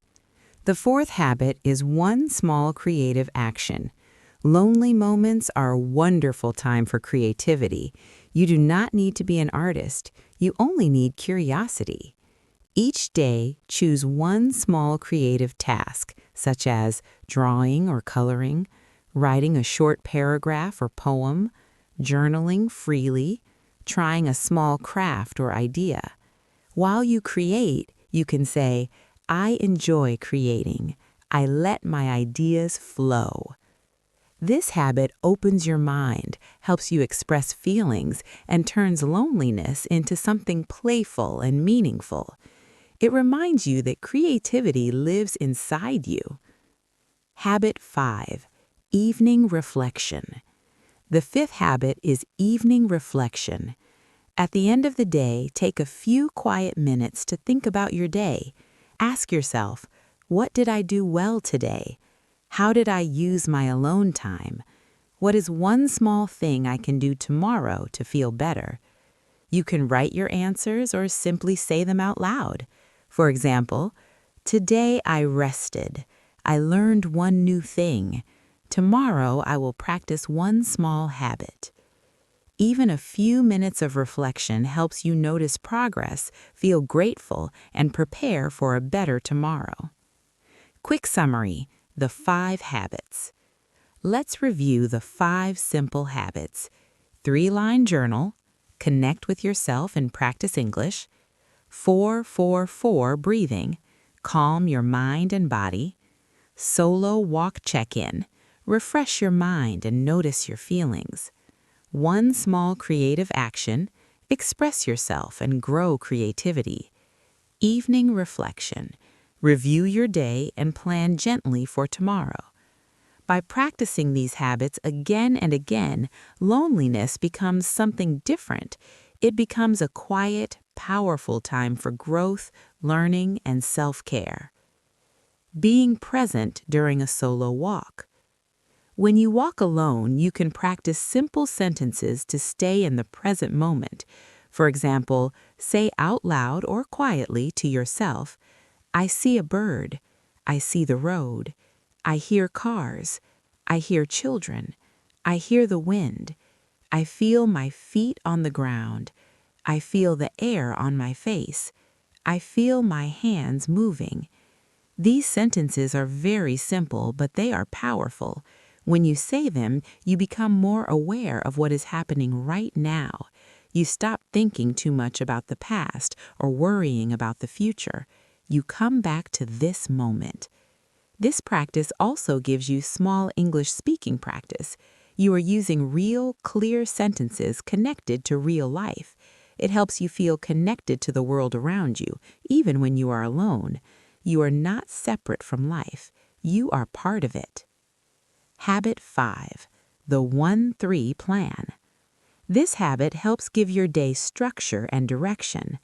The fourth habit is one small creative action. Lonely moments are a wonderful time for creativity. You do not need to be an artist. You only need curiosity. Each day, choose one small creative task, such as drawing or coloring, writing a short paragraph or poem, journaling freely, trying a small craft or idea. While you create, you can say, "I enjoy creating. I let my ideas flow." This habit opens your mind, helps you express feelings, and turns loneliness into something playful and meaningful. It reminds you that creativity lives inside you. Habit 5. Evening reflection. The fifth habit is evening reflection. At the end of the day, take a few quiet minutes to think about your day. Ask yourself, what did I do well today? How did I use my alone time? What is one small thing I can do tomorrow to feel better? You can write your answers or simply say them out loud. For example, today I rested. I learned one new thing. Tomorrow I will practice one small habit. Even a few minutes of reflection helps you notice progress, feel grateful, and prepare for a better tomorrow. Quick summary: the 5 habits. Let's review the 5 simple habits. 3-line journal, connect with yourself and practice English. 4-4-4 breathing, calm your mind and body. Solo walk check-in, refresh your mind and notice your feelings. One small creative action, express yourself and grow creativity. Evening reflection, review your day and plan gently for tomorrow. By practicing these habits again and again, loneliness becomes something different. It becomes a quiet, powerful time for growth, learning, and self-care. Being present during a solo walk. When you walk alone, you can practice simple sentences to stay in the present moment. For example, say out loud or quietly to yourself, "I see a bird. I see the road. I hear cars. I hear children. I hear the wind. I feel my feet on the ground. I feel the air on my face. I feel my hands moving." These sentences are very simple, but they are powerful. When you say them, you become more aware of what is happening right now. You stop thinking too much about the past or worrying about the future. You come back to this moment. This practice also gives you small English speaking practice. You are using real, clear sentences connected to real life. It helps you feel connected to the world around you, even when you are alone. You are not separate from life. You are part of it. Habit 5. The 1-3 plan. This habit helps give your day structure and direction.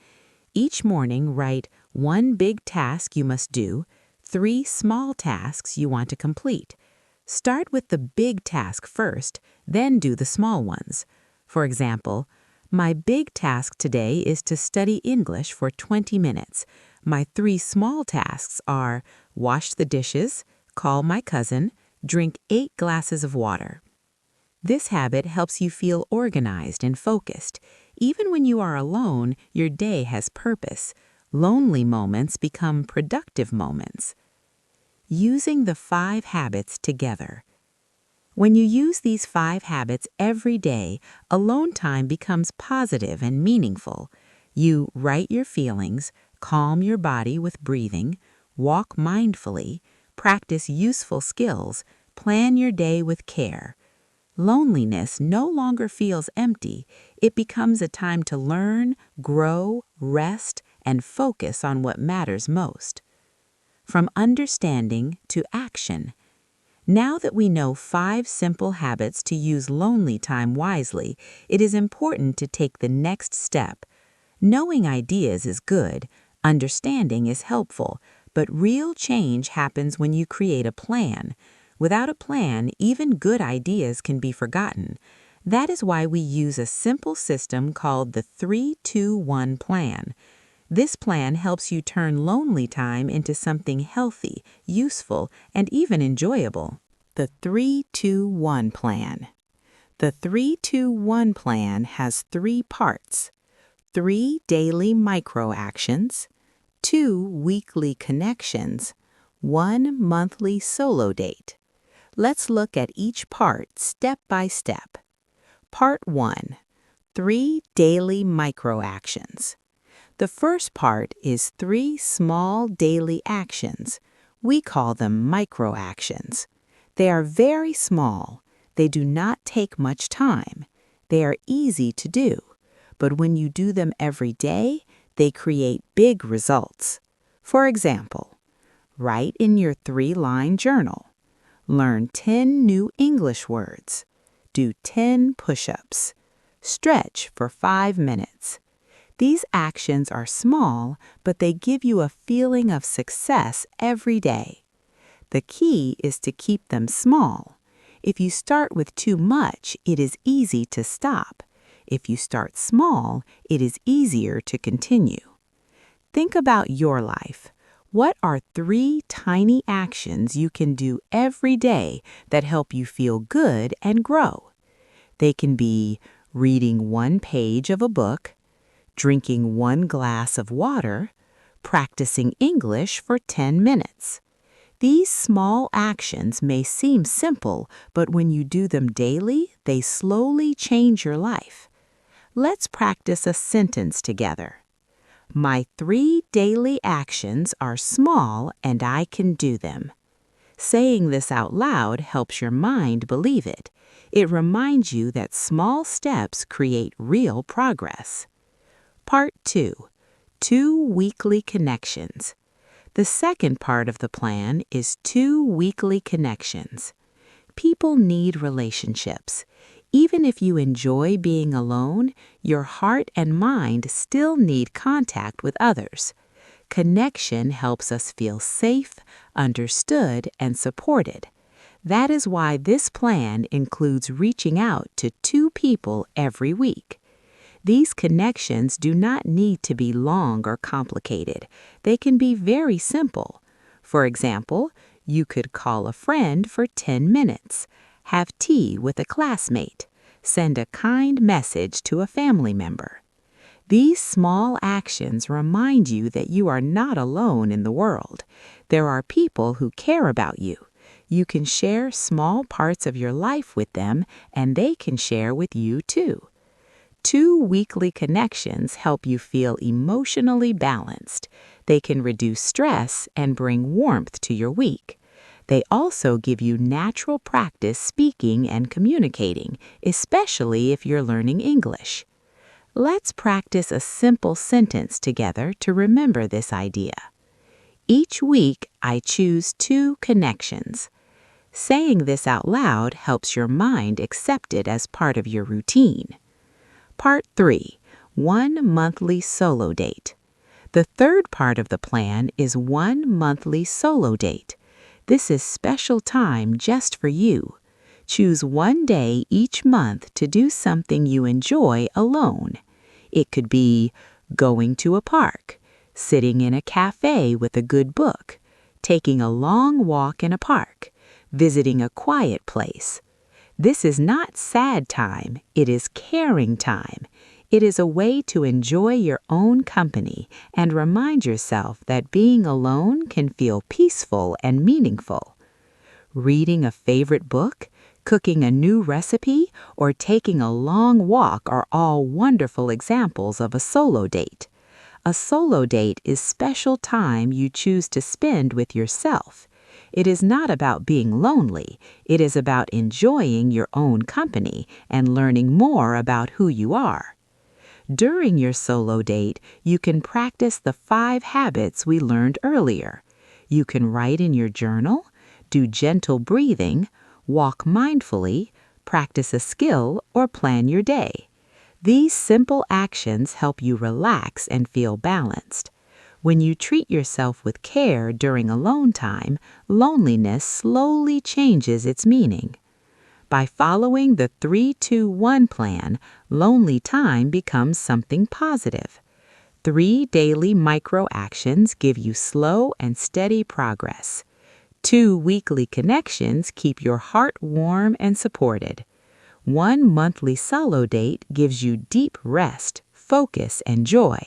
Each morning, write 1 big task you must do, 3 small tasks you want to complete. Start with the big task first, then do the small ones. For example, my big task today is to study English for 20 minutes. My 3 small tasks are wash the dishes, call my cousin, drink 8 glasses of water. This habit helps you feel organized and focused. Even when you are alone, your day has purpose. Lonely moments become productive moments. Using the 5 habits together. When you use these 5 habits every day, alone time becomes positive and meaningful. You write your feelings, calm your body with breathing, walk mindfully, practice useful skills, plan your day with care. Loneliness no longer feels empty. It becomes a time to learn, grow, rest, and focus on what matters most. From understanding to action. Now that we know 5 simple habits to use lonely time wisely, it is important to take the next step. Knowing ideas is good, understanding is helpful, but real change happens when you create a plan. Without a plan, even good ideas can be forgotten. That is why we use a simple system called the 3-2-1 plan. This plan helps you turn lonely time into something healthy, useful, and even enjoyable. The 3-2-1 plan. The 3-2-1 plan has 3 parts: 3 daily micro actions, 2 weekly connections, 1 monthly solo date. Let's look at each part step by step. Part 1. 3 daily micro actions. The first part is 3 small daily actions. We call them micro actions. They are very small. They do not take much time. They are easy to do. But when you do them every day, they create big results. For example, write in your 3-line journal. Learn 10 new English words. Do 10 push-ups. Stretch for 5 minutes. These actions are small, but they give you a feeling of success every day. The key is to keep them small. If you start with too much, it is easy to stop. If you start small, it is easier to continue. Think about your life. What are 3 tiny actions you can do every day that help you feel good and grow? They can be reading 1 page of a book, drinking 1 glass of water, practicing English for 10 minutes. These small actions may seem simple, but when you do them daily, they slowly change your life. Let's practice a sentence together. My 3 daily actions are small and I can do them. Saying this out loud helps your mind believe it. It reminds you that small steps create real progress. Part 2. 2 weekly connections. The second part of the plan is 2 weekly connections. People need relationships. Even if you enjoy being alone, your heart and mind still need contact with others. Connection helps us feel safe, understood, and supported. That is why this plan includes reaching out to 2 people every week. These connections do not need to be long or complicated. They can be very simple. For example, you could call a friend for 10 minutes, have tea with a classmate, send a kind message to a family member. These small actions remind you that you are not alone in the world. There are people who care about you. You can share small parts of your life with them, and they can share with you too. 2 weekly connections help you feel emotionally balanced. They can reduce stress and bring warmth to your week. They also give you natural practice speaking and communicating, especially if you're learning English. Let's practice a simple sentence together to remember this idea. Each week, I choose 2 connections. Saying this out loud helps your mind accept it as part of your routine. Part 3. 1 monthly solo date. The third part of the plan is 1 monthly solo date. This is special time just for you. Choose 1 day each month to do something you enjoy alone. It could be going to a park, sitting in a cafe with a good book, taking a long walk in a park, visiting a quiet place. This is not sad time, it is caring time. It is a way to enjoy your own company and remind yourself that being alone can feel peaceful and meaningful. Reading a favorite book, cooking a new recipe, or taking a long walk are all wonderful examples of a solo date. A solo date is special time you choose to spend with yourself. It is not about being lonely. It is about enjoying your own company and learning more about who you are. During your solo date, you can practice the 5 habits we learned earlier. You can write in your journal, do gentle breathing, walk mindfully, practice a skill, or plan your day. These simple actions help you relax and feel balanced. When you treat yourself with care during alone time, loneliness slowly changes its meaning. By following the 3-2-1 plan, lonely time becomes something positive. 3 daily micro actions give you slow and steady progress. 2 weekly connections keep your heart warm and supported. 1 monthly solo date gives you deep rest, focus, and joy.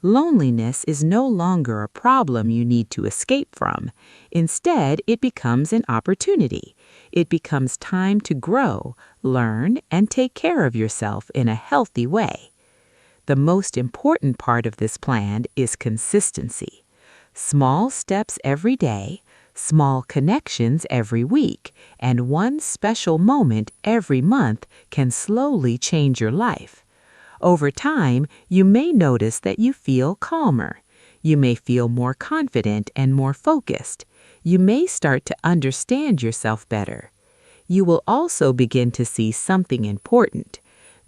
Loneliness is no longer a problem you need to escape from. Instead, it becomes an opportunity. It becomes time to grow, learn, and take care of yourself in a healthy way. The most important part of this plan is consistency. Small steps every day, small connections every week, and one special moment every month can slowly change your life. Over time, you may notice that you feel calmer. You may feel more confident and more focused. You may start to understand yourself better. You will also begin to see something important.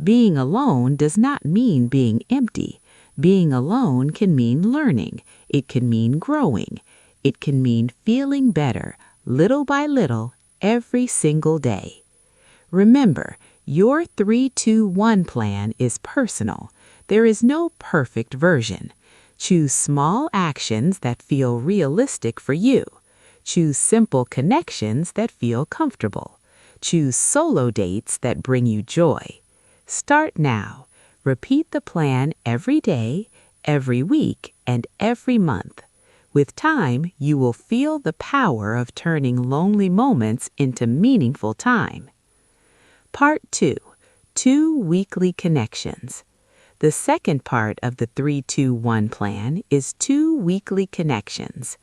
Being alone does not mean being empty. Being alone can mean learning. It can mean growing. It can mean feeling better, little by little, every single day. Remember, your 3-2-1 plan is personal. There is no perfect version. Choose small actions that feel realistic for you. Choose simple connections that feel comfortable. Choose solo dates that bring you joy. Start now. Repeat the plan every day, every week, and every month. With time, you will feel the power of turning lonely moments into meaningful time. Part 2. 2 weekly connections. The second part of the 3-2-1 plan is 2 weekly connections.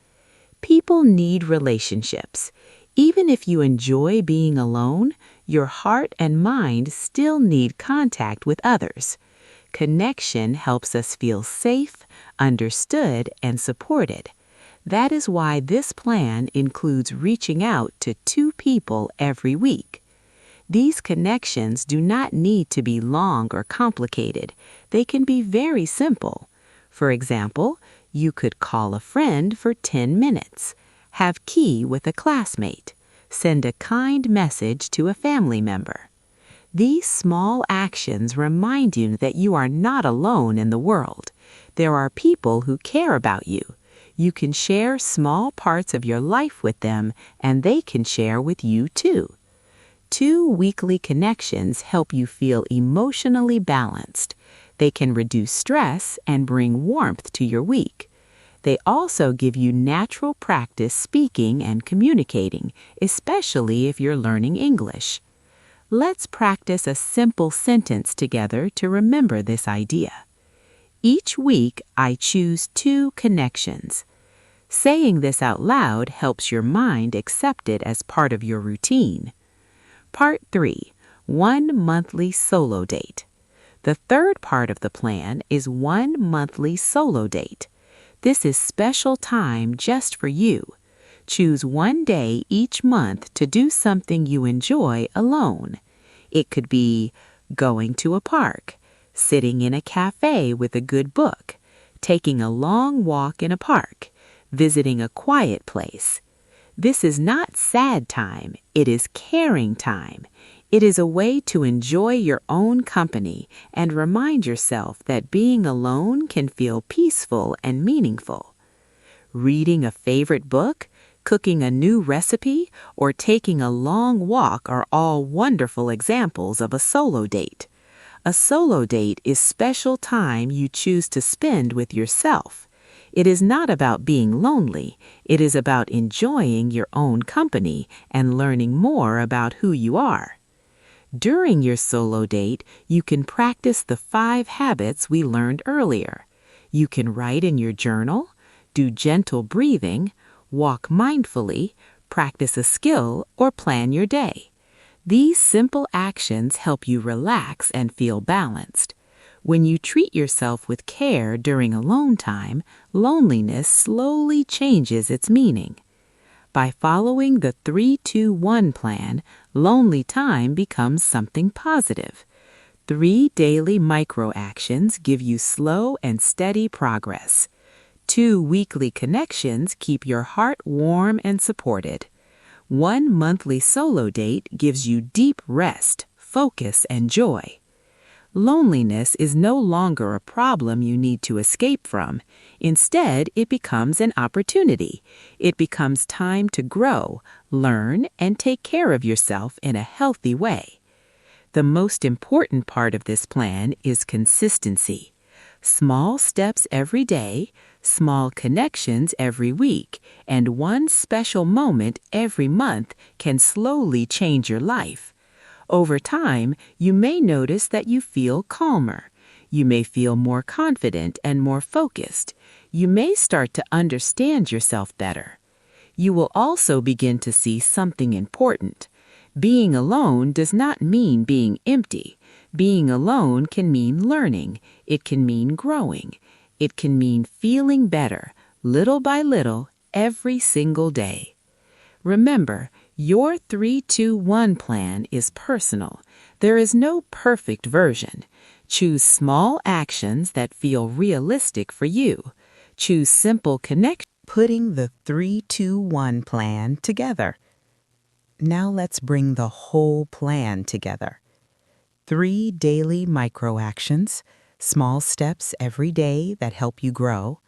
People need relationships. Even if you enjoy being alone, your heart and mind still need contact with others. Connection helps us feel safe, understood, and supported. That is why this plan includes reaching out to 2 people every week. These connections do not need to be long or complicated. They can be very simple. For example, you could call a friend for 10 minutes, have tea with a classmate, send a kind message to a family member. These small actions remind you that you are not alone in the world. There are people who care about you. You can share small parts of your life with them, and they can share with you too. 2 weekly connections help you feel emotionally balanced. They can reduce stress and bring warmth to your week. They also give you natural practice speaking and communicating, especially if you're learning English. Let's practice a simple sentence together to remember this idea. Each week, I choose 2 connections. Saying this out loud helps your mind accept it as part of your routine. Part 3. 1 monthly solo date. The third part of the plan is 1 monthly solo date. This is special time just for you. Choose 1 day each month to do something you enjoy alone. It could be going to a park, sitting in a cafe with a good book, taking a long walk in a park, visiting a quiet place. This is not sad time, it is caring time. It is a way to enjoy your own company and remind yourself that being alone can feel peaceful and meaningful. Reading a favorite book, cooking a new recipe, or taking a long walk are all wonderful examples of a solo date. A solo date is special time you choose to spend with yourself. It is not about being lonely. It is about enjoying your own company and learning more about who you are. During your solo date, you can practice the 5 habits we learned earlier. You can write in your journal, do gentle breathing, walk mindfully, practice a skill, or plan your day. These simple actions help you relax and feel balanced. When you treat yourself with care during alone time, loneliness slowly changes its meaning. By following the 3-2-1 plan, lonely time becomes something positive. 3 daily micro actions give you slow and steady progress. 2 weekly connections keep your heart warm and supported. 1 monthly solo date gives you deep rest, focus, and joy. Loneliness is no longer a problem you need to escape from. Instead, it becomes an opportunity. It becomes time to grow, learn, and take care of yourself in a healthy way. The most important part of this plan is consistency. Small steps every day, small connections every week, and one special moment every month can slowly change your life. Over time, you may notice that you feel calmer. You may feel more confident and more focused. You may start to understand yourself better. You will also begin to see something important. Being alone does not mean being empty. Being alone can mean learning. It can mean growing. It can mean feeling better, little by little, every single day. Remember, your 3-2-1 plan is personal. There is no perfect version. Choose small actions that feel realistic for you. Choose simple connections. Putting the 3-2-1 plan together. Now let's bring the whole plan together. 3 daily micro-actions, small steps every day that help you grow.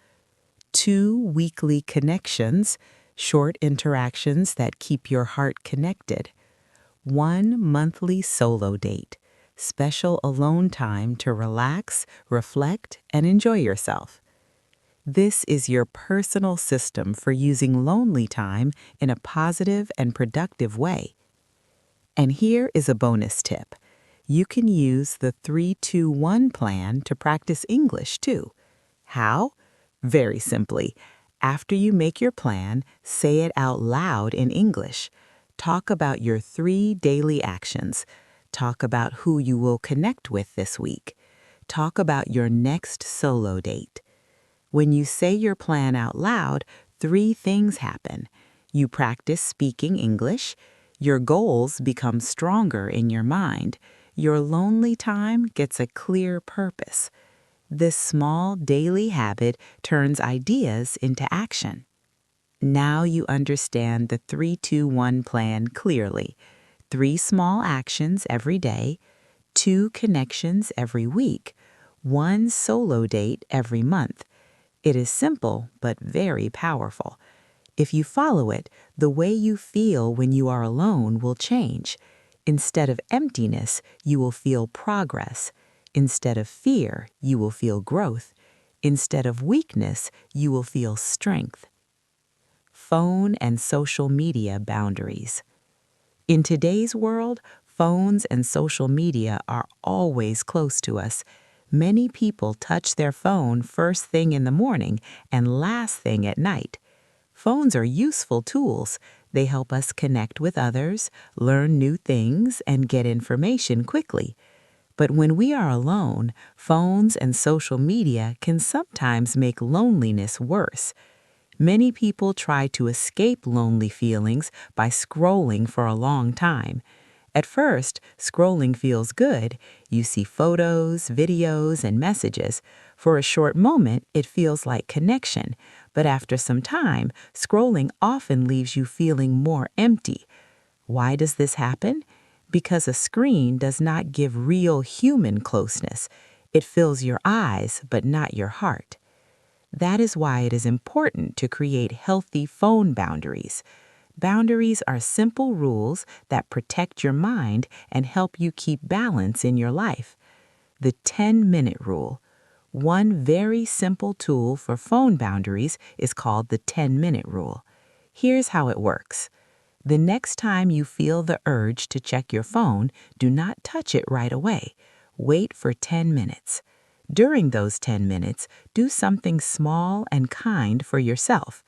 2 weekly connections, short interactions that keep your heart connected. 1 monthly solo date, special alone time to relax, reflect, and enjoy yourself. This is your personal system for using lonely time in a positive and productive way. And here is a bonus tip. You can use the 3-2-1 plan to practice English too. How? Very simply. After you make your plan, say it out loud in English. Talk about your 3 daily actions. Talk about who you will connect with this week. Talk about your next solo date. When you say your plan out loud, 3 things happen. You practice speaking English. Your goals become stronger in your mind. Your lonely time gets a clear purpose. This small daily habit turns ideas into action. Now you understand the 3-2-1 plan clearly. 3 small actions every day, 2 connections every week, 1 solo date every month. It is simple but very powerful. If you follow it, the way you feel when you are alone will change. Instead of emptiness, you will feel progress. Instead of fear, you will feel growth. Instead of weakness, you will feel strength. Phone and social media boundaries. In today's world, phones and social media are always close to us. Many people touch their phone first thing in the morning and last thing at night. Phones are useful tools. They help us connect with others, learn new things, and get information quickly. But when we are alone, phones and social media can sometimes make loneliness worse. Many people try to escape lonely feelings by scrolling for a long time. At first, scrolling feels good. You see photos, videos, and messages. For a short moment, it feels like connection. But after some time, scrolling often leaves you feeling more empty. Why does this happen? Because a screen does not give real human closeness. It fills your eyes, but not your heart. That is why it is important to create healthy phone boundaries. Boundaries are simple rules that protect your mind and help you keep balance in your life. The 10-minute rule. One very simple tool for phone boundaries is called the 10-minute rule. Here's how it works. The next time you feel the urge to check your phone, do not touch it right away. Wait for 10 minutes. During those 10 minutes, do something small and kind for yourself.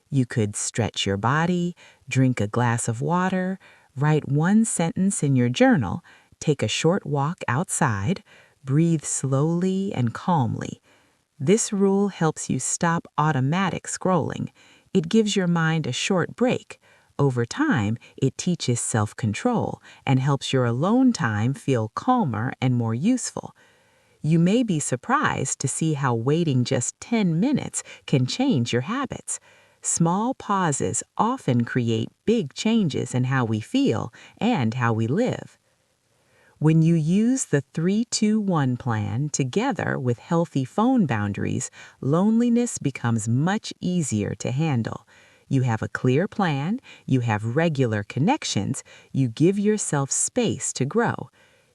You could stretch your body, drink a glass of water, write 1 sentence in your journal, take a short walk outside, breathe slowly and calmly. This rule helps you stop automatic scrolling. It gives your mind a short break. Over time, it teaches self-control and helps your alone time feel calmer and more useful. You may be surprised to see how waiting just 10 minutes can change your habits. Small pauses often create big changes in how we feel and how we live. When you use the 3-2-1 plan together with healthy phone boundaries, loneliness becomes much easier to handle. You have a clear plan, you have regular connections, you give yourself space to grow.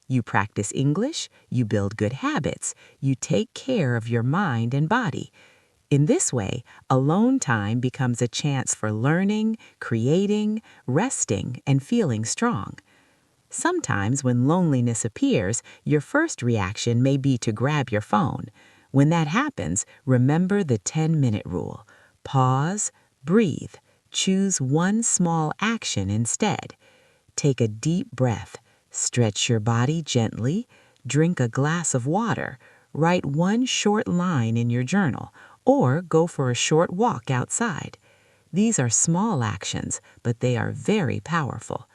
You practice English, you build good habits, you take care of your mind and body. In this way, alone time becomes a chance for learning, creating, resting, and feeling strong. Sometimes when loneliness appears, your first reaction may be to grab your phone. When that happens, remember the 10-minute rule. Pause, breathe, choose one small action instead. Take a deep breath, stretch your body gently, drink a glass of water, write one short line in your journal, or go for a short walk outside. These are small actions, but they are very powerful.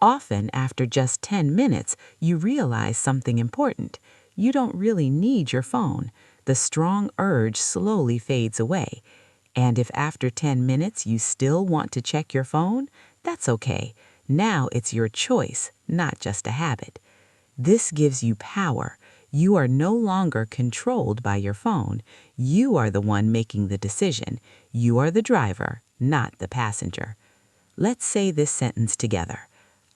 Often, after just 10 minutes, you realize something important. You don't really need your phone. The strong urge slowly fades away. And if after 10 minutes you still want to check your phone, that's okay. Now it's your choice, not just a habit. This gives you power. You are no longer controlled by your phone. You are the one making the decision. You are the driver, not the passenger. Let's say this sentence together.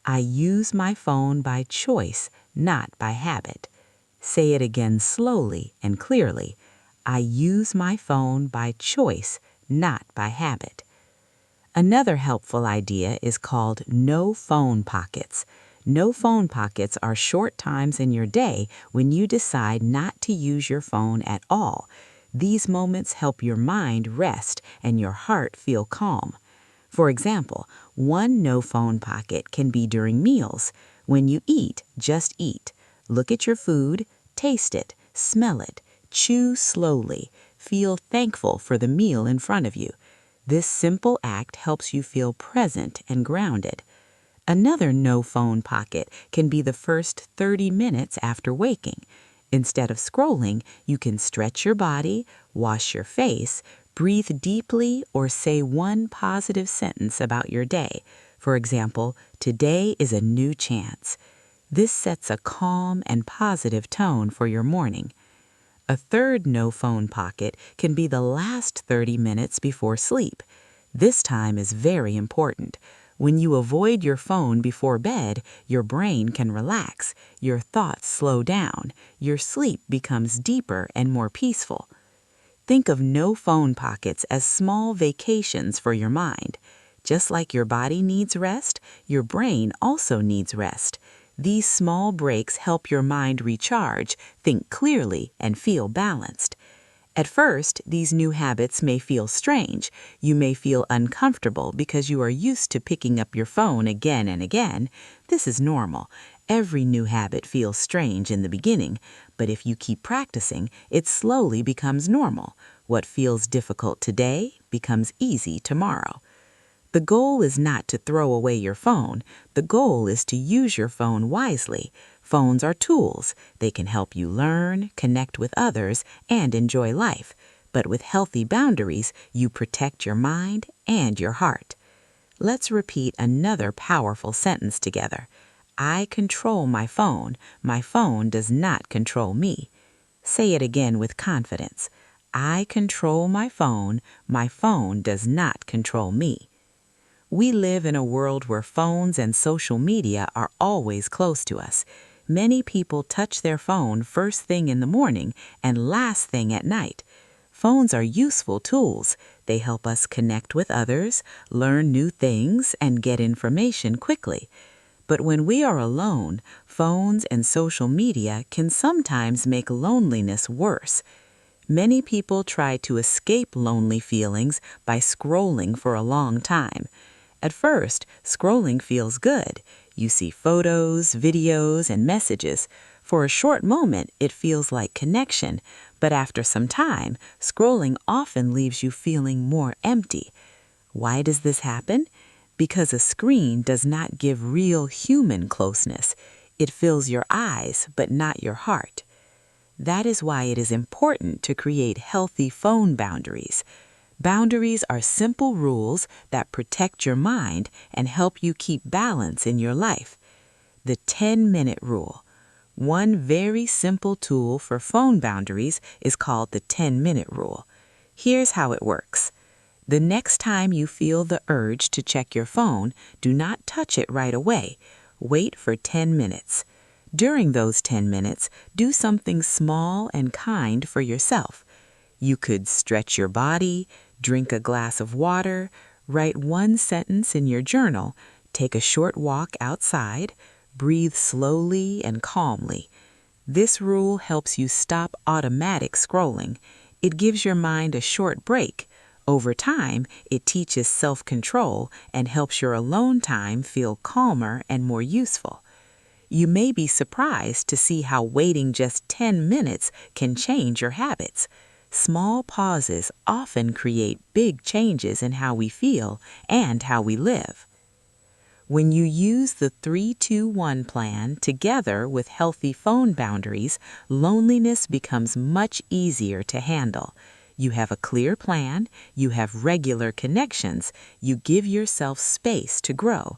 I use my phone by choice, not by habit. Say it again slowly and clearly. I use my phone by choice, not by habit. Another helpful idea is called no phone pockets. No phone pockets are short times in your day when you decide not to use your phone at all. These moments help your mind rest and your heart feel calm. For example, one no phone pocket can be during meals. When you eat, just eat. Look at your food, taste it, smell it, chew slowly, feel thankful for the meal in front of you. This simple act helps you feel present and grounded. Another no phone pocket can be the first 30 minutes after waking. Instead of scrolling, you can stretch your body, wash your face, breathe deeply, or say one positive sentence about your day. For example, today is a new chance. This sets a calm and positive tone for your morning. A third no phone pocket can be the last 30 minutes before sleep. This time is very important. When you avoid your phone before bed, your brain can relax, your thoughts slow down, your sleep becomes deeper and more peaceful. Think of no phone pockets as small vacations for your mind. Just like your body needs rest, your brain also needs rest. These small breaks help your mind recharge, think clearly, and feel balanced. At first, these new habits may feel strange. You may feel uncomfortable because you are used to picking up your phone again and again. This is normal. Every new habit feels strange in the beginning, but if you keep practicing, it slowly becomes normal. What feels difficult today becomes easy tomorrow. The goal is not to throw away your phone. The goal is to use your phone wisely. Phones are tools. They can help you learn, connect with others, and enjoy life. But with healthy boundaries, you protect your mind and your heart. Let's repeat another powerful sentence together. I control my phone. My phone does not control me. Say it again with confidence. I control my phone. My phone does not control me. We live in a world where phones and social media are always close to us. Many people touch their phone first thing in the morning and last thing at night. Phones are useful tools. They help us connect with others, learn new things, and get information quickly. But when we are alone, phones and social media can sometimes make loneliness worse. Many people try to escape lonely feelings by scrolling for a long time. At first, scrolling feels good. You see photos, videos, and messages. For a short moment, it feels like connection, but after some time, scrolling often leaves you feeling more empty. Why does this happen? Because a screen does not give real human closeness. It fills your eyes, but not your heart. That is why it is important to create healthy phone boundaries. Boundaries are simple rules that protect your mind and help you keep balance in your life. The 10-minute rule. One very simple tool for phone boundaries is called the 10-minute rule. Here's how it works. The next time you feel the urge to check your phone, do not touch it right away. Wait for 10 minutes. During those 10 minutes, do something small and kind for yourself. You could stretch your body, drink a glass of water, write one sentence in your journal, take a short walk outside, breathe slowly and calmly. This rule helps you stop automatic scrolling. It gives your mind a short break. Over time, it teaches self-control and helps your alone time feel calmer and more useful. You may be surprised to see how waiting just 10 minutes can change your habits. Small pauses often create big changes in how we feel and how we live. When you use the 3-2-1 plan together with healthy phone boundaries, loneliness becomes much easier to handle. You have a clear plan, you have regular connections, you give yourself space to grow.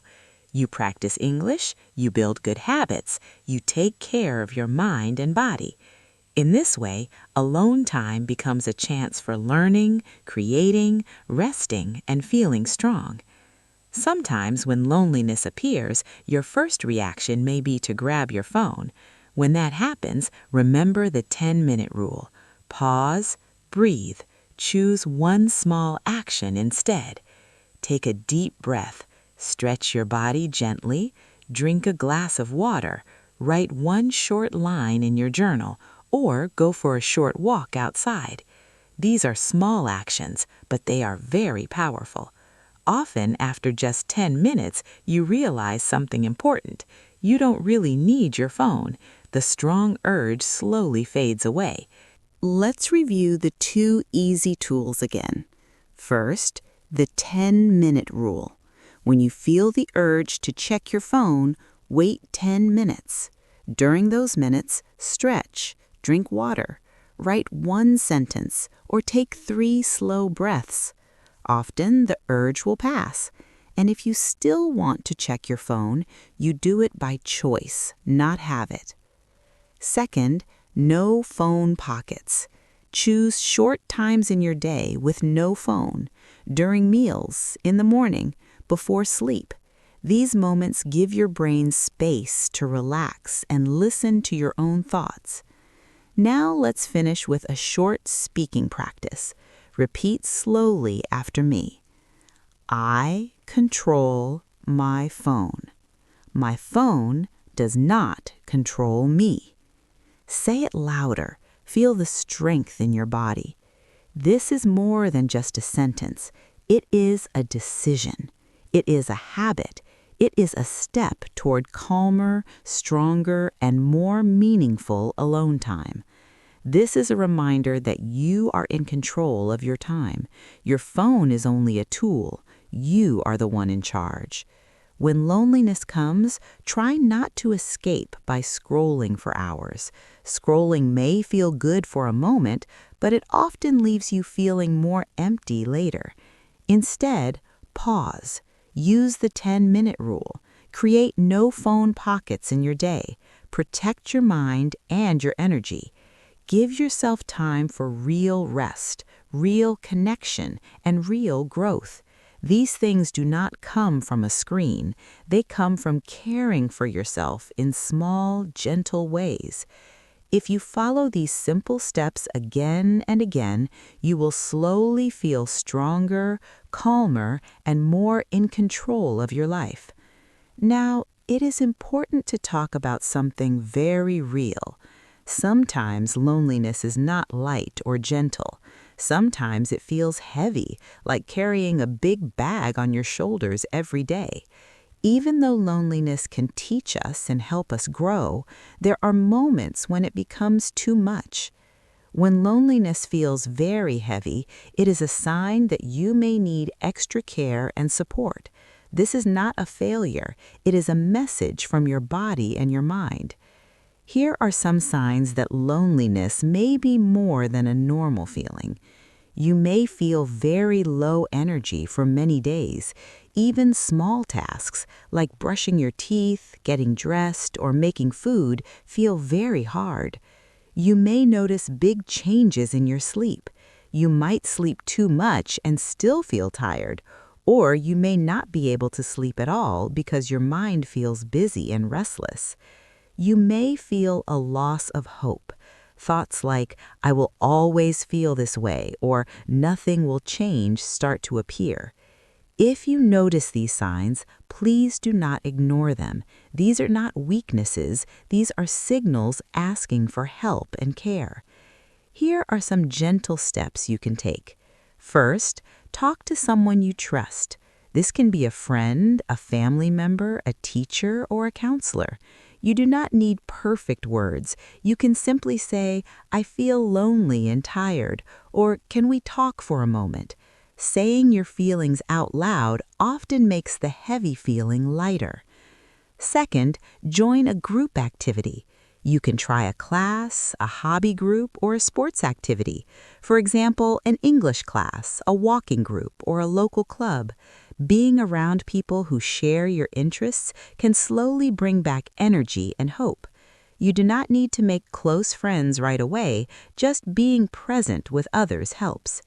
You practice English, you build good habits, you take care of your mind and body. In this way, alone time becomes a chance for learning, creating, resting, and feeling strong. Sometimes when loneliness appears, your first reaction may be to grab your phone. When that happens, remember the 10-minute rule. Pause, breathe, choose one small action instead. Take a deep breath, stretch your body gently, drink a glass of water, write one short line in your journal, or go for a short walk outside. These are small actions, but they are very powerful. Often, after just 10 minutes, you realize something important. You don't really need your phone. The strong urge slowly fades away. Let's review the 2 easy tools again. First, the 10-minute rule. When you feel the urge to check your phone, wait 10 minutes. During those minutes, stretch, drink water, write one sentence, or take 3 slow breaths. Often, the urge will pass, and if you still want to check your phone, you do it by choice, not habit. Second, no phone pockets. Choose short times in your day with no phone, during meals, in the morning, before sleep. These moments give your brain space to relax and listen to your own thoughts. Now let's finish with a short speaking practice. Repeat slowly after me. I control my phone. My phone does not control me. Say it louder. Feel the strength in your body. This is more than just a sentence. It is a decision. It is a habit. It is a step toward calmer, stronger, and more meaningful alone time. This is a reminder that you are in control of your time. Your phone is only a tool. You are the one in charge. When loneliness comes, try not to escape by scrolling for hours. Scrolling may feel good for a moment, but it often leaves you feeling more empty later. Instead, pause. Use the 10-minute rule. Create no phone pockets in your day. Protect your mind and your energy. Give yourself time for real rest, real connection, and real growth. These things do not come from a screen. They come from caring for yourself in small, gentle ways. If you follow these simple steps again and again, you will slowly feel stronger, calmer, and more in control of your life. Now, it is important to talk about something very real. Sometimes loneliness is not light or gentle. Sometimes it feels heavy, like carrying a big bag on your shoulders every day. Even though loneliness can teach us and help us grow, there are moments when it becomes too much. When loneliness feels very heavy, it is a sign that you may need extra care and support. This is not a failure. It is a message from your body and your mind. Here are some signs that loneliness may be more than a normal feeling. You may feel very low energy for many days. Even small tasks like brushing your teeth, getting dressed, or making food feel very hard. You may notice big changes in your sleep. You might sleep too much and still feel tired, or you may not be able to sleep at all because your mind feels busy and restless. You may feel a loss of hope. Thoughts like, I will always feel this way, or nothing will change start to appear. If you notice these signs, please do not ignore them. These are not weaknesses, these are signals asking for help and care. Here are some gentle steps you can take. First, talk to someone you trust. This can be a friend, a family member, a teacher, or a counselor. You do not need perfect words. You can simply say, I feel lonely and tired, or can we talk for a moment? Saying your feelings out loud often makes the heavy feeling lighter. Second, join a group activity. You can try a class, a hobby group, or a sports activity. For example, an English class, a walking group, or a local club. Being around people who share your interests can slowly bring back energy and hope. You do not need to make close friends right away, just being present with others helps.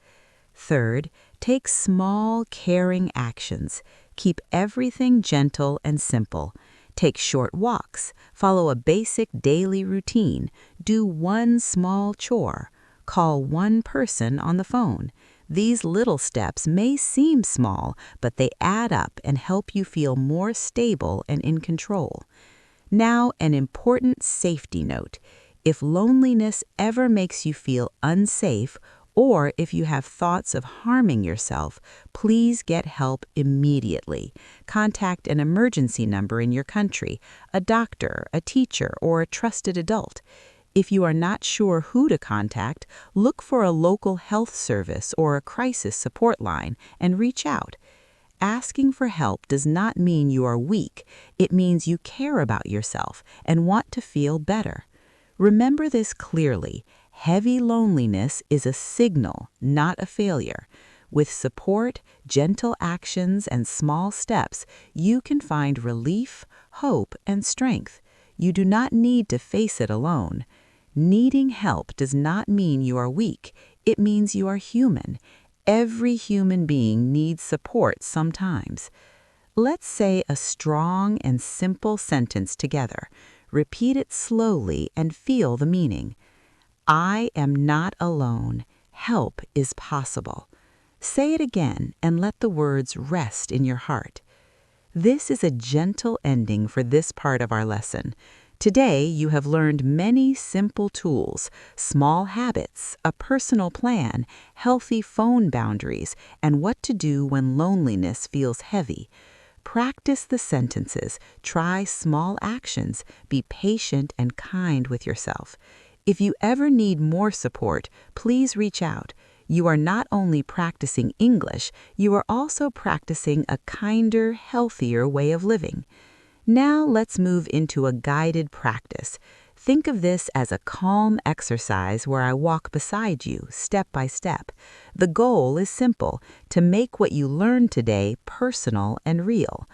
Third, take small, caring actions. Keep everything gentle and simple. Take short walks, follow a basic daily routine, do one small chore, call one person on the phone. These little steps may seem small, but they add up and help you feel more stable and in control. Now, an important safety note. If loneliness ever makes you feel unsafe, or if you have thoughts of harming yourself, please get help immediately. Contact an emergency number in your country, a doctor, a teacher, or a trusted adult. If you are not sure who to contact, look for a local health service or a crisis support line and reach out. Asking for help does not mean you are weak. It means you care about yourself and want to feel better. Remember this clearly. Heavy loneliness is a signal, not a failure. With support, gentle actions, and small steps, you can find relief, hope, and strength. You do not need to face it alone. Needing help does not mean you are weak. It means you are human. Every human being needs support sometimes. Let's say a strong and simple sentence together. Repeat it slowly and feel the meaning. I am not alone. Help is possible. Say it again and let the words rest in your heart. This is a gentle ending for this part of our lesson. Today, you have learned many simple tools, small habits, a personal plan, healthy phone boundaries, and what to do when loneliness feels heavy. Practice the sentences, try small actions, be patient and kind with yourself. If you ever need more support, please reach out. You are not only practicing English, you are also practicing a kinder, healthier way of living. Now let's move into a guided practice. Think of this as a calm exercise where I walk beside you, step by step. The goal is simple, to make what you learned today personal and real.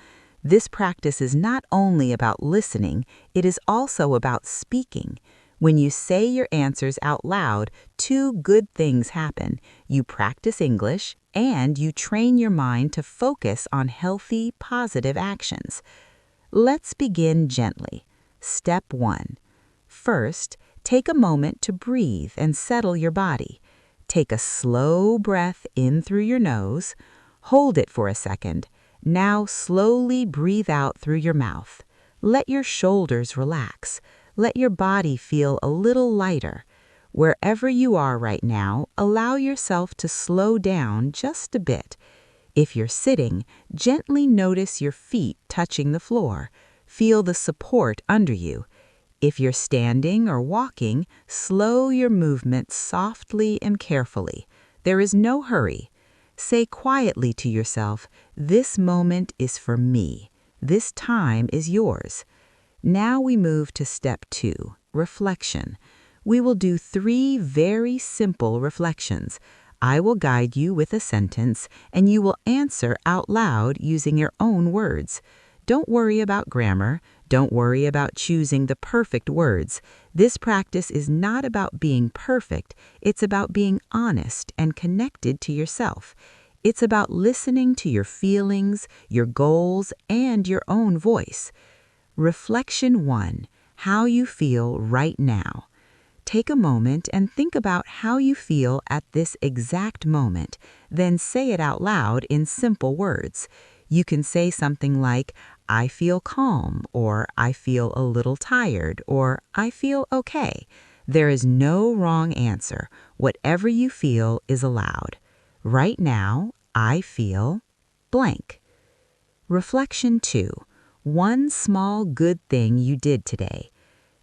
This practice is not only about listening, it is also about speaking. When you say your answers out loud, two good things happen. You practice English, and you train your mind to focus on healthy, positive actions. Let's begin gently. Step 1. First, take a moment to breathe and settle your body. Take a slow breath in through your nose. Hold it for a second. Now slowly breathe out through your mouth. Let your shoulders relax. Let your body feel a little lighter. Wherever you are right now, allow yourself to slow down just a bit. If you're sitting, gently notice your feet touching the floor. Feel the support under you. If you're standing or walking, slow your movement softly and carefully. There is no hurry. Say quietly to yourself, this moment is for me. This time is yours. Now we move to step 2. reflection. We will do 3 very simple reflections. I will guide you with a sentence, and you will answer out loud using your own words. Don't worry about grammar. Don't worry about choosing the perfect words. This practice is not about being perfect. It's about being honest and connected to yourself. It's about listening to your feelings, your goals, and your own voice. Reflection 1. How you feel right now. Take a moment and think about how you feel at this exact moment, then say it out loud in simple words. You can say something like, I feel calm, or I feel a little tired, or I feel okay. There is no wrong answer. Whatever you feel is allowed. Right now, I feel blank. Reflection 2. One small good thing you did today.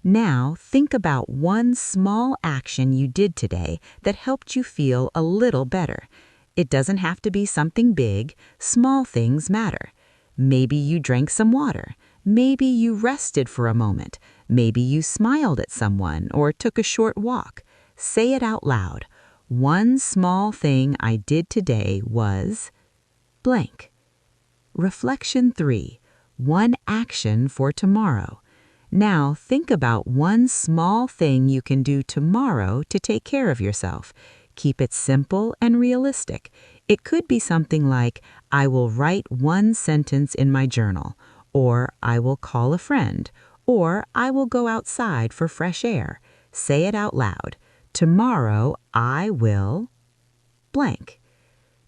Now, think about one small action you did today that helped you feel a little better. It doesn't have to be something big. Small things matter. Maybe you drank some water. Maybe you rested for a moment. Maybe you smiled at someone or took a short walk. Say it out loud. One small thing I did today was blank. Reflection 3. One action for tomorrow. Now think about one small thing you can do tomorrow to take care of yourself. Keep it simple and realistic. It could be something like, I will write one sentence in my journal, or I will call a friend, or I will go outside for fresh air. Say it out loud. Tomorrow I will blank.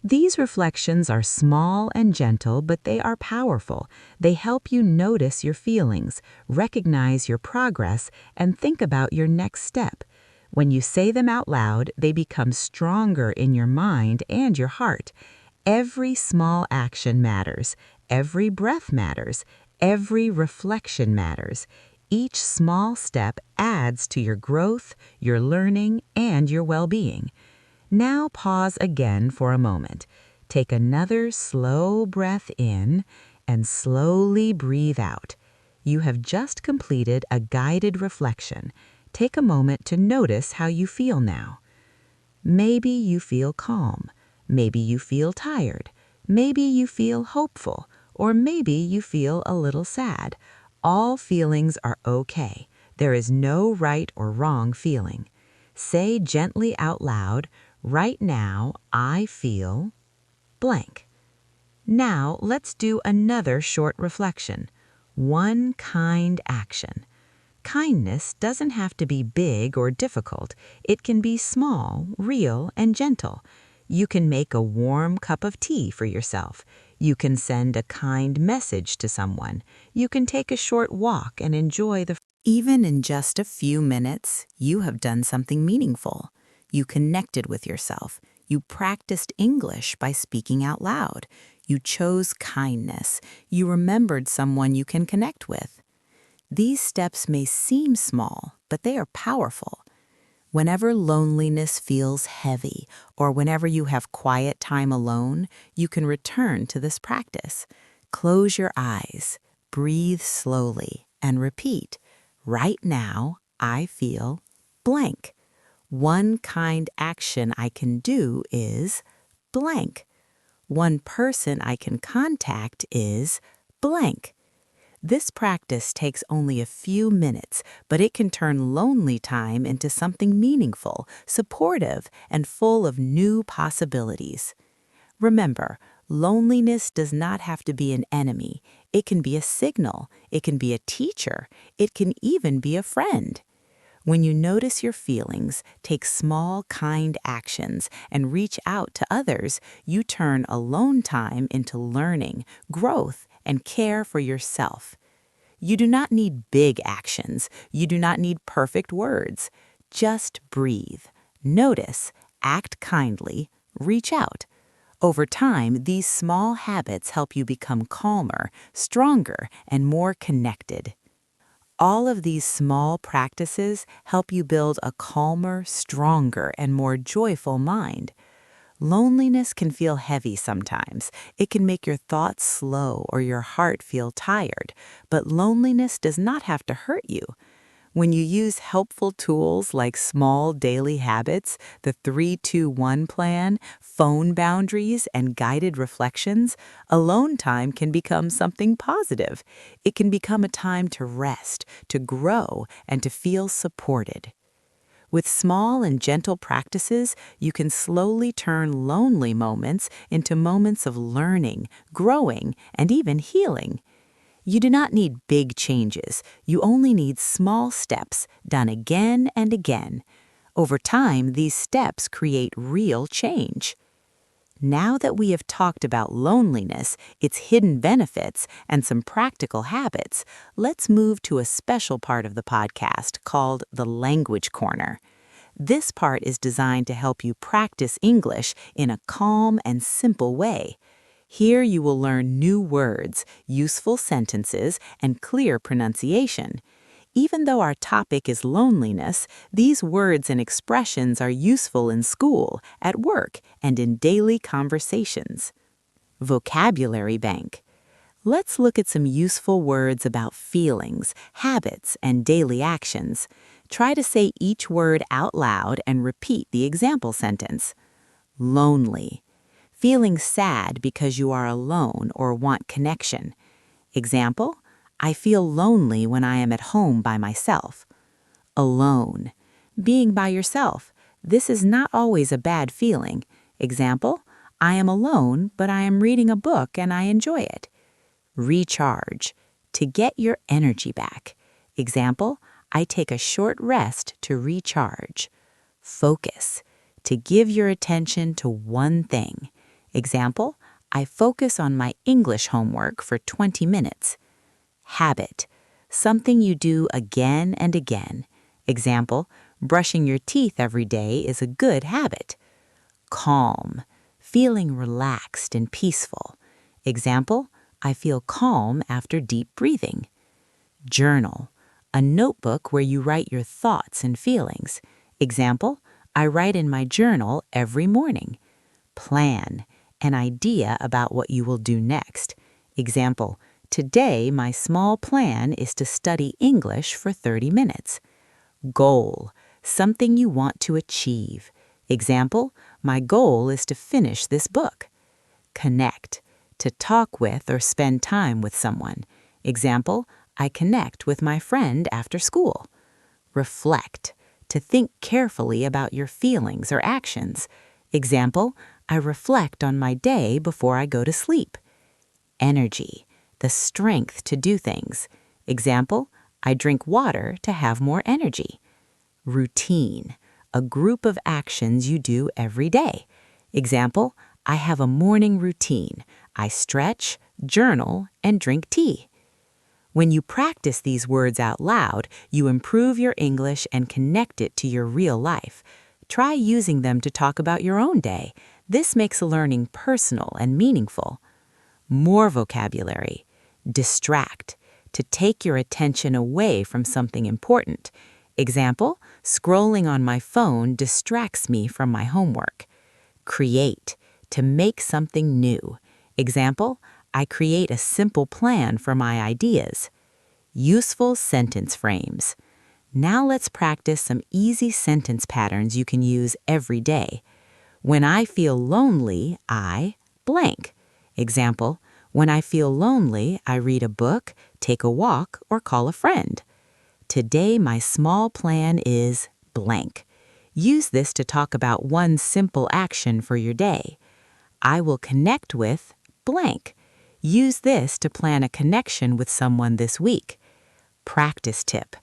These reflections are small and gentle, but they are powerful. They help you notice your feelings, recognize your progress, and think about your next step. When you say them out loud, they become stronger in your mind and your heart. Every small action matters. Every breath matters. Every reflection matters. Each small step adds to your growth, your learning, and your well-being. Now pause again for a moment. Take another slow breath in and slowly breathe out. You have just completed a guided reflection. Take a moment to notice how you feel now. Maybe you feel calm. Maybe you feel tired. Maybe you feel hopeful. Or maybe you feel a little sad. All feelings are okay. There is no right or wrong feeling. Say gently out loud, right now, I feel blank. Now, let's do another short reflection. One kind action. Kindness doesn't have to be big or difficult. It can be small, real, and gentle. You can make a warm cup of tea for yourself. You can send a kind message to someone. You can take a short walk and enjoy the... Even in just a few minutes, you have done something meaningful. You connected with yourself. You practiced English by speaking out loud. You chose kindness. You remembered someone you can connect with. These steps may seem small, but they are powerful. Whenever loneliness feels heavy, or whenever you have quiet time alone, you can return to this practice. Close your eyes, breathe slowly, and repeat, right now, I feel blank. One kind action I can do is blank. One person I can contact is blank. This practice takes only a few minutes, but it can turn lonely time into something meaningful, supportive, and full of new possibilities. Remember, loneliness does not have to be an enemy. It can be a signal. It can be a teacher. It can even be a friend. When you notice your feelings, take small, kind actions, and reach out to others, you turn alone time into learning, growth, and care for yourself. You do not need big actions. You do not need perfect words. Just breathe, notice, act kindly, reach out. Over time, these small habits help you become calmer, stronger, and more connected. All of these small practices help you build a calmer, stronger, and more joyful mind. Loneliness can feel heavy sometimes. It can make your thoughts slow or your heart feel tired, but loneliness does not have to hurt you. When you use helpful tools like small daily habits, the 3-2-1 plan, phone boundaries, and guided reflections, alone time can become something positive. It can become a time to rest, to grow, and to feel supported. With small and gentle practices, you can slowly turn lonely moments into moments of learning, growing, and even healing. You do not need big changes. You only need small steps done again and again. Over time, these steps create real change. Now that we have talked about loneliness, its hidden benefits, and some practical habits, let's move to a special part of the podcast called the Language Corner. This part is designed to help you practice English in a calm and simple way. Here you will learn new words, useful sentences, and clear pronunciation. Even though our topic is loneliness, these words and expressions are useful in school, at work, and in daily conversations. Vocabulary Bank. Let's look at some useful words about feelings, habits, and daily actions. Try to say each word out loud and repeat the example sentence. Lonely. Feeling sad because you are alone or want connection. Example, I feel lonely when I am at home by myself. Alone. Being by yourself. This is not always a bad feeling. Example, I am alone, but I am reading a book and I enjoy it. Recharge. To get your energy back. Example, I take a short rest to recharge. Focus. To give your attention to one thing. Example, I focus on my English homework for 20 minutes. Habit. Something you do again and again. Example, brushing your teeth every day is a good habit. Calm. Feeling relaxed and peaceful. Example, I feel calm after deep breathing. Journal. A notebook where you write your thoughts and feelings. Example, I write in my journal every morning. Plan. An idea about what you will do next. Example, today my small plan is to study English for 30 minutes. Goal. Something you want to achieve. Example, my goal is to finish this book. Connect. To talk with or spend time with someone. Example, I connect with my friend after school. Reflect. To think carefully about your feelings or actions. Example, I reflect on my day before I go to sleep. Energy. The strength to do things. Example, I drink water to have more energy. Routine. A group of actions you do every day. Example, I have a morning routine. I stretch, journal, and drink tea. When you practice these words out loud, you improve your English and connect it to your real life. Try using them to talk about your own day. This makes learning personal and meaningful. More vocabulary. Distract. To take your attention away from something important. Example, scrolling on my phone distracts me from my homework. Create. To make something new. Example, I create a simple plan for my ideas. Useful sentence frames. Now let's practice some easy sentence patterns you can use every day. When I feel lonely, I blank. Example, when I feel lonely, I read a book, take a walk, or call a friend. Today my small plan is blank. Use this to talk about one simple action for your day. I will connect with blank. Use this to plan a connection with someone this week. Practice tip.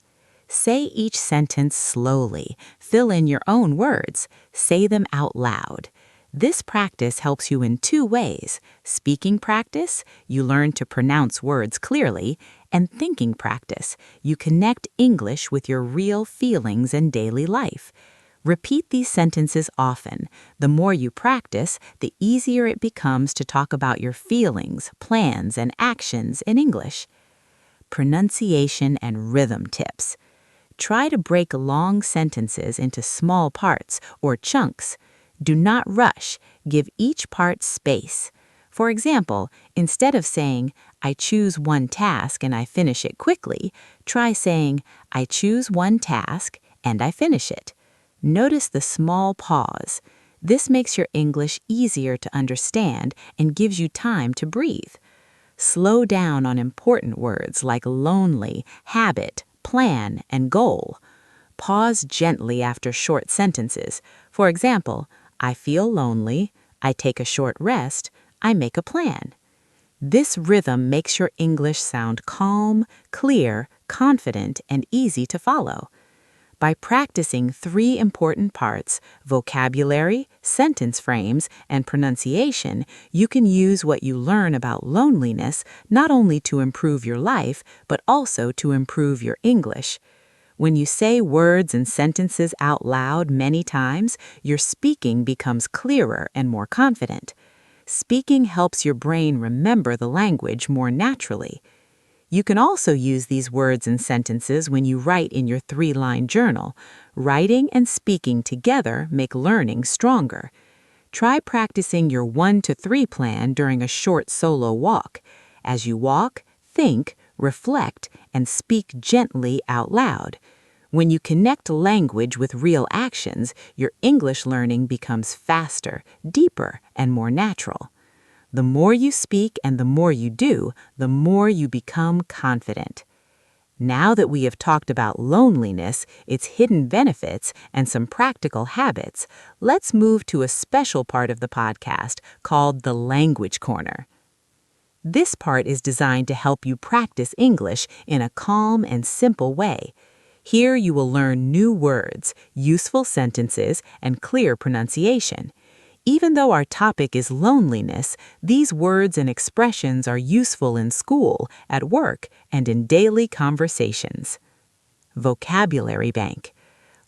Say each sentence slowly. Fill in your own words. Say them out loud. This practice helps you in two ways. Speaking practice, you learn to pronounce words clearly, and thinking practice, you connect English with your real feelings and daily life. Repeat these sentences often. The more you practice, the easier it becomes to talk about your feelings, plans, and actions in English. Pronunciation and rhythm tips. Try to break long sentences into small parts or chunks. Do not rush. Give each part space. For example, instead of saying, I choose one task and I finish it quickly, try saying, I choose one task and I finish it. Notice the small pause. This makes your English easier to understand and gives you time to breathe. Slow down on important words like lonely, habit, plan, and goal. Pause gently after short sentences. For example, I feel lonely, I take a short rest, I make a plan. This rhythm makes your English sound calm, clear, confident, and easy to follow. By practicing 3 important parts, vocabulary, sentence frames, and pronunciation, you can use what you learn about loneliness not only to improve your life, but also to improve your English. When you say words and sentences out loud many times, your speaking becomes clearer and more confident. Speaking helps your brain remember the language more naturally. You can also use these words and sentences when you write in your 3-line journal. Writing and speaking together make learning stronger. Try practicing your 1 to 3 plan during a short solo walk. As you walk, think, reflect, and speak gently out loud. When you connect language with real actions, your English learning becomes faster, deeper, and more natural. The more you speak and the more you do, the more you become confident. Now that we have talked about loneliness, its hidden benefits, and some practical habits, let's move to a special part of the podcast called the Language Corner. This part is designed to help you practice English in a calm and simple way. Here you will learn new words, useful sentences, and clear pronunciation. Even though our topic is loneliness, these words and expressions are useful in school, at work, and in daily conversations. Vocabulary Bank.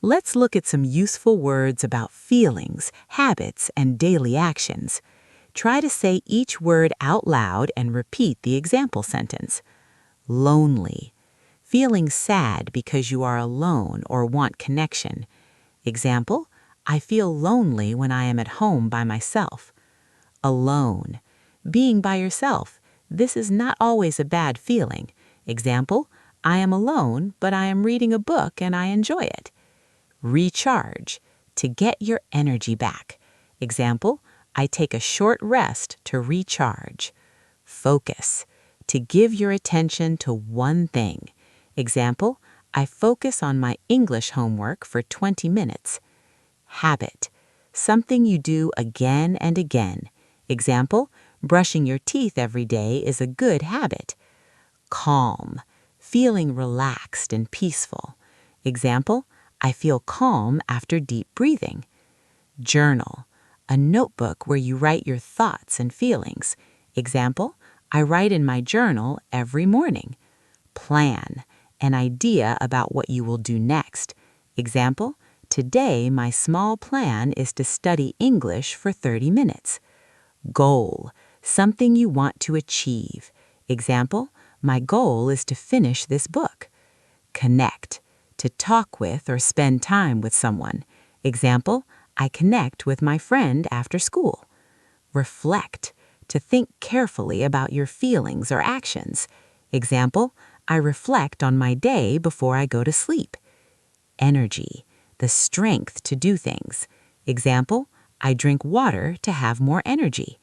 Let's look at some useful words about feelings, habits, and daily actions. Try to say each word out loud and repeat the example sentence. Lonely. Feeling sad because you are alone or want connection. Example, I feel lonely when I am at home by myself. Alone. Being by yourself. This is not always a bad feeling. Example, I am alone, but I am reading a book and I enjoy it. Recharge. To get your energy back. Example, I take a short rest to recharge. Focus. To give your attention to one thing. Example, I focus on my English homework for 20 minutes. Habit. Something you do again and again. Example, brushing your teeth every day is a good habit. Calm. Feeling relaxed and peaceful. Example, I feel calm after deep breathing. Journal. A notebook where you write your thoughts and feelings. Example, I write in my journal every morning. Plan. An idea about what you will do next. Example, today my small plan is to study English for 30 minutes. Goal. Something you want to achieve. Example, my goal is to finish this book. Connect. To talk with or spend time with someone. Example, I connect with my friend after school. Reflect. To think carefully about your feelings or actions. Example, I reflect on my day before I go to sleep. Energy. The strength to do things. Example, I drink water to have more energy.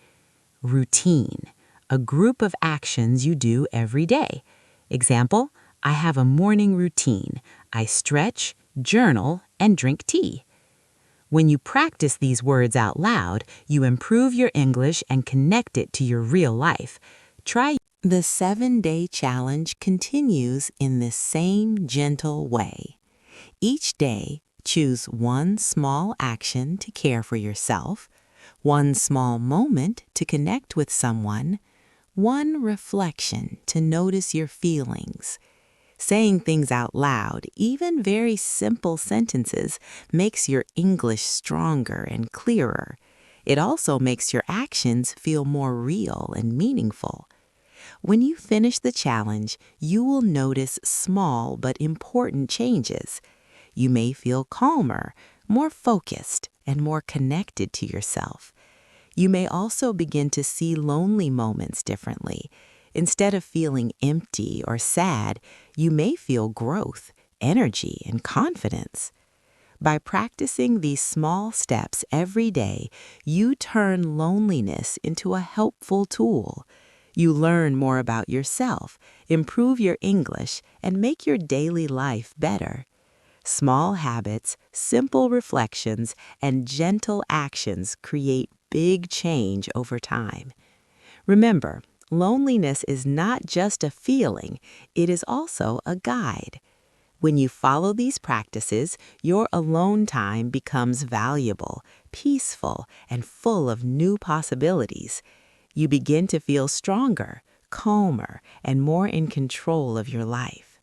Routine. A group of actions you do every day. Example, I have a morning routine. I stretch, journal, and drink tea. When you practice these words out loud, you improve your English and connect it to your real life. Try. The 7-day challenge continues in this same gentle way. Each day, choose one small action to care for yourself, one small moment to connect with someone, one reflection to notice your feelings. Saying things out loud, even very simple sentences, makes your English stronger and clearer. It also makes your actions feel more real and meaningful. When you finish the challenge, you will notice small but important changes. You may feel calmer, more focused, and more connected to yourself. You may also begin to see lonely moments differently. Instead of feeling empty or sad, you may feel growth, energy, and confidence. By practicing these small steps every day, you turn loneliness into a helpful tool. You learn more about yourself, improve your English, and make your daily life better. Small habits, simple reflections, and gentle actions create big change over time. Remember, loneliness is not just a feeling, it is also a guide. When you follow these practices, your alone time becomes valuable, peaceful, and full of new possibilities. You begin to feel stronger, calmer, and more in control of your life.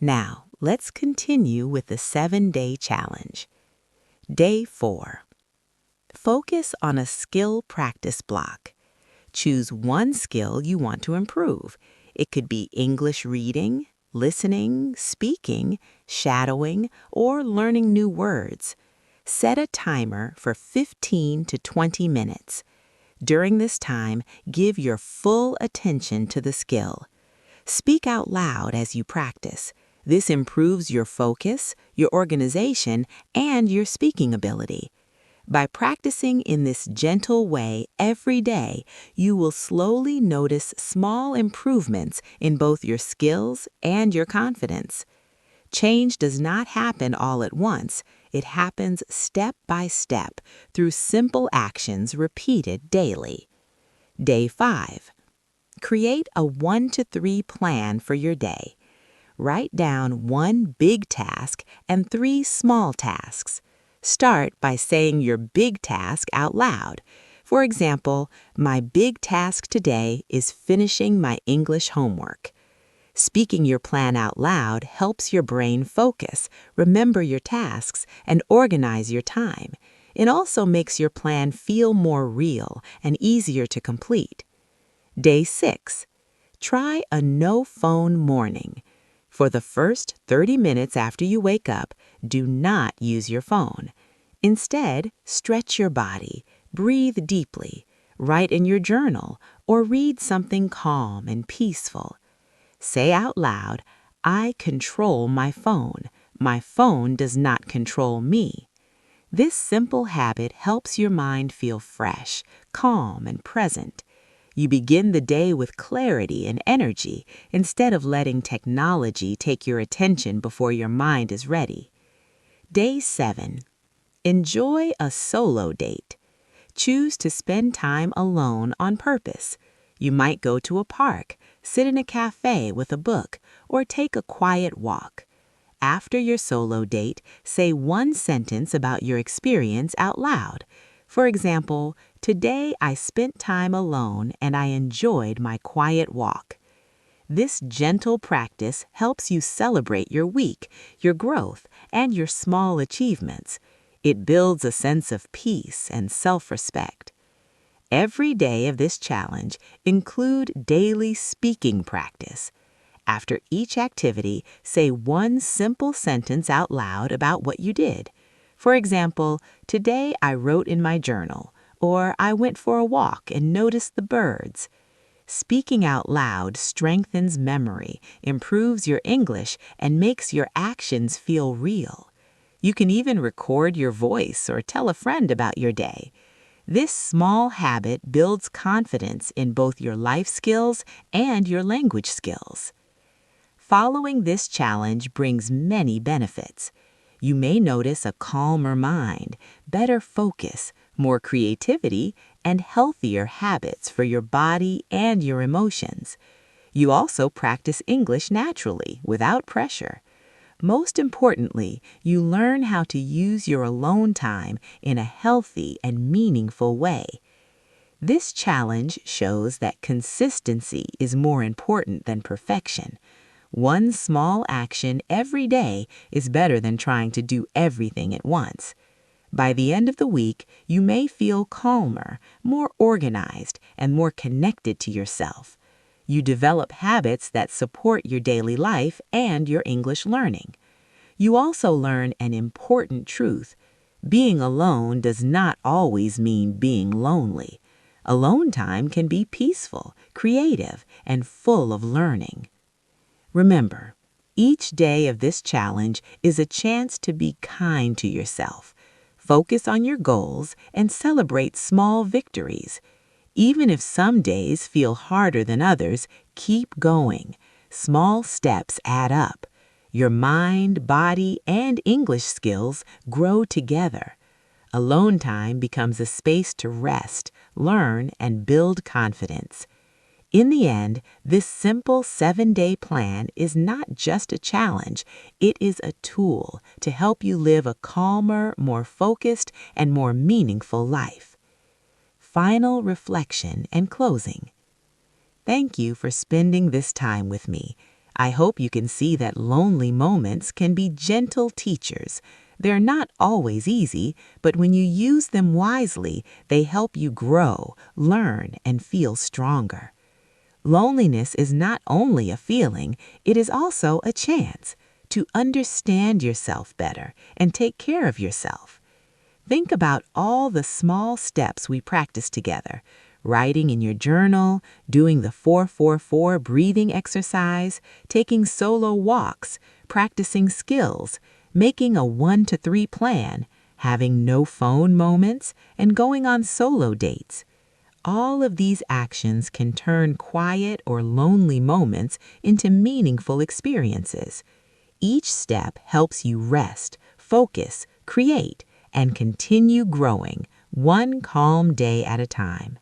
Now, let's continue with the 7-day challenge. Day 4. Focus on a skill practice block. Choose one skill you want to improve. It could be English reading, listening, speaking, shadowing, or learning new words. Set a timer for 15 to 20 minutes. During this time, give your full attention to the skill. Speak out loud as you practice. This improves your focus, your organization, and your speaking ability. By practicing in this gentle way every day, you will slowly notice small improvements in both your skills and your confidence. Change does not happen all at once. It happens step by step through simple actions repeated daily. Day 5. Create a 1 to 3 plan for your day. Write down 1 big task and 3 small tasks. Start by saying your big task out loud. For example, my big task today is finishing my English homework. Speaking your plan out loud helps your brain focus, remember your tasks, and organize your time. It also makes your plan feel more real and easier to complete. Day 6. Try a no-phone morning. For the first 30 minutes after you wake up, do not use your phone. Instead, stretch your body, breathe deeply, write in your journal, or read something calm and peaceful. Say out loud, "I control my phone. My phone does not control me." This simple habit helps your mind feel fresh, calm, and present. You begin the day with clarity and energy instead of letting technology take your attention before your mind is ready. Day 7. Enjoy a solo date. Choose to spend time alone on purpose. You might go to a park, sit in a cafe with a book, or take a quiet walk. After your solo date, say 1 sentence about your experience out loud. For example, "Today I spent time alone and I enjoyed my quiet walk." This gentle practice helps you celebrate your week, your growth, and your small achievements. It builds a sense of peace and self-respect. Every day of this challenge include daily speaking practice. After each activity, say 1 simple sentence out loud about what you did. For example, "Today I wrote in my journal," or "I went for a walk and noticed the birds." Speaking out loud strengthens memory, improves your English, and makes your actions feel real. You can even record your voice or tell a friend about your day. This small habit builds confidence in both your life skills and your language skills. Following this challenge brings many benefits. You may notice a calmer mind, better focus, more creativity, and healthier habits for your body and your emotions. You also practice English naturally, without pressure. Most importantly, you learn how to use your alone time in a healthy and meaningful way. This challenge shows that consistency is more important than perfection. 1 small action every day is better than trying to do everything at once. By the end of the week, you may feel calmer, more organized, and more connected to yourself. You develop habits that support your daily life and your English learning. You also learn an important truth. Being alone does not always mean being lonely. Alone time can be peaceful, creative, and full of learning. Remember, each day of this challenge is a chance to be kind to yourself. Focus on your goals and celebrate small victories. Even if some days feel harder than others, keep going. Small steps add up. Your mind, body, and English skills grow together. Alone time becomes a space to rest, learn, and build confidence. In the end, this simple 7-day plan is not just a challenge, it is a tool to help you live a calmer, more focused, and more meaningful life. Final reflection and closing. Thank you for spending this time with me. I hope you can see that lonely moments can be gentle teachers. They're not always easy, but when you use them wisely, they help you grow, learn, and feel stronger. Loneliness is not only a feeling, it is also a chance to understand yourself better and take care of yourself. Think about all the small steps we practice together: writing in your journal, doing the 4-4-4 breathing exercise, taking solo walks, practicing skills, making a 1-to-3 plan, having no phone moments, and going on solo dates. All of these actions can turn quiet or lonely moments into meaningful experiences. Each step helps you rest, focus, create, and continue growing, one calm day at a time.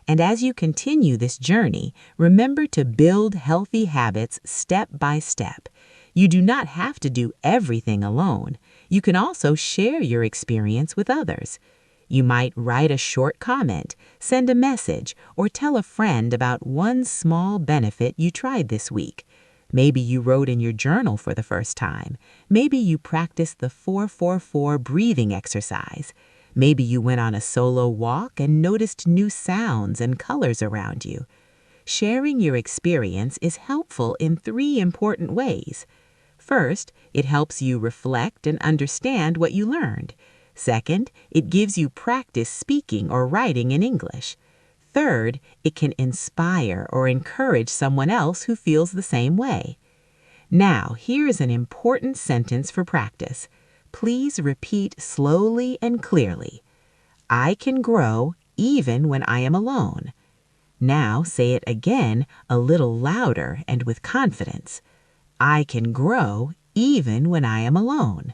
And as you continue this journey, remember to build healthy habits step by step. You do not have to do everything alone. You can also share your experience with others. You might write a short comment, send a message, or tell a friend about one small benefit you tried this week. Maybe you wrote in your journal for the first time. Maybe you practiced the 4-4-4 breathing exercise. Maybe you went on a solo walk and noticed new sounds and colors around you. Sharing your experience is helpful in 3 important ways. First, it helps you reflect and understand what you learned. Second, it gives you practice speaking or writing in English. Third, it can inspire or encourage someone else who feels the same way. Now, here is an important sentence for practice. Please repeat slowly and clearly. I can grow even when I am alone. Now say it again a little louder and with confidence. I can grow even when I am alone.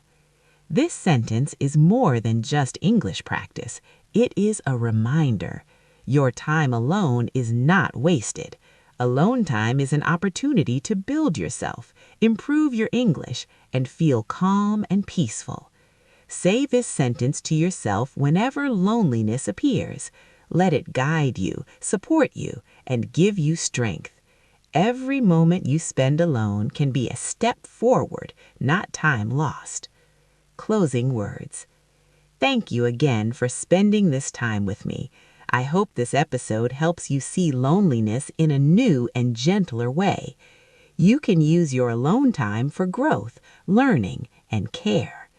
This sentence is more than just English practice. It is a reminder. Your time alone is not wasted. Alone time is an opportunity to build yourself, improve your English, and feel calm and peaceful. Say this sentence to yourself whenever loneliness appears. Let it guide you, support you, and give you strength. Every moment you spend alone can be a step forward, not time lost. Closing words. Thank you again for spending this time with me. I hope this episode helps you see loneliness in a new and gentler way. You can use your alone time for growth, learning, and care.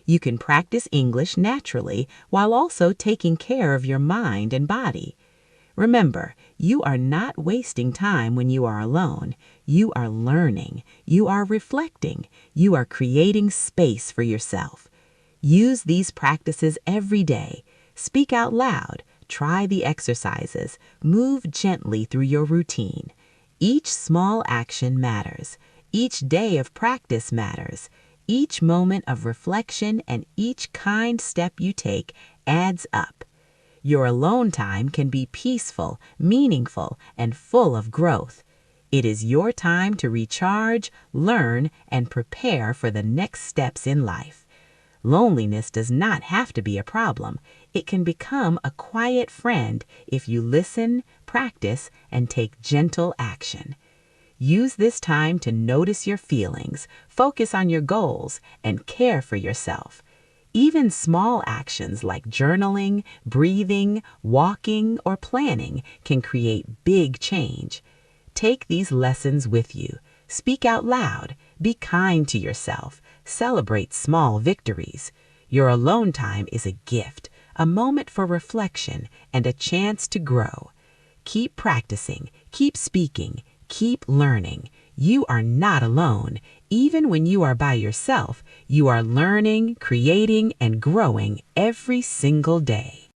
You can practice English naturally while also taking care of your mind and body. Remember, you are not wasting time when you are alone. You are learning. You are reflecting. You are creating space for yourself. Use these practices every day. Speak out loud. Try the exercises. Move gently through your routine. Each small action matters. Each day of practice matters. Each moment of reflection and each kind step you take adds up. Your alone time can be peaceful, meaningful, and full of growth. It is your time to recharge, learn, and prepare for the next steps in life. Loneliness does not have to be a problem. It can become a quiet friend if you listen, practice, and take gentle action. Use this time to notice your feelings, focus on your goals, and care for yourself. Even small actions like journaling, breathing, walking, or planning can create big change. Take these lessons with you. Speak out loud. Be kind to yourself. Celebrate small victories. Your alone time is a gift, a moment for reflection, and a chance to grow. Keep practicing, keep speaking, keep learning. You are not alone. Even when you are by yourself, you are learning, creating, and growing every single day.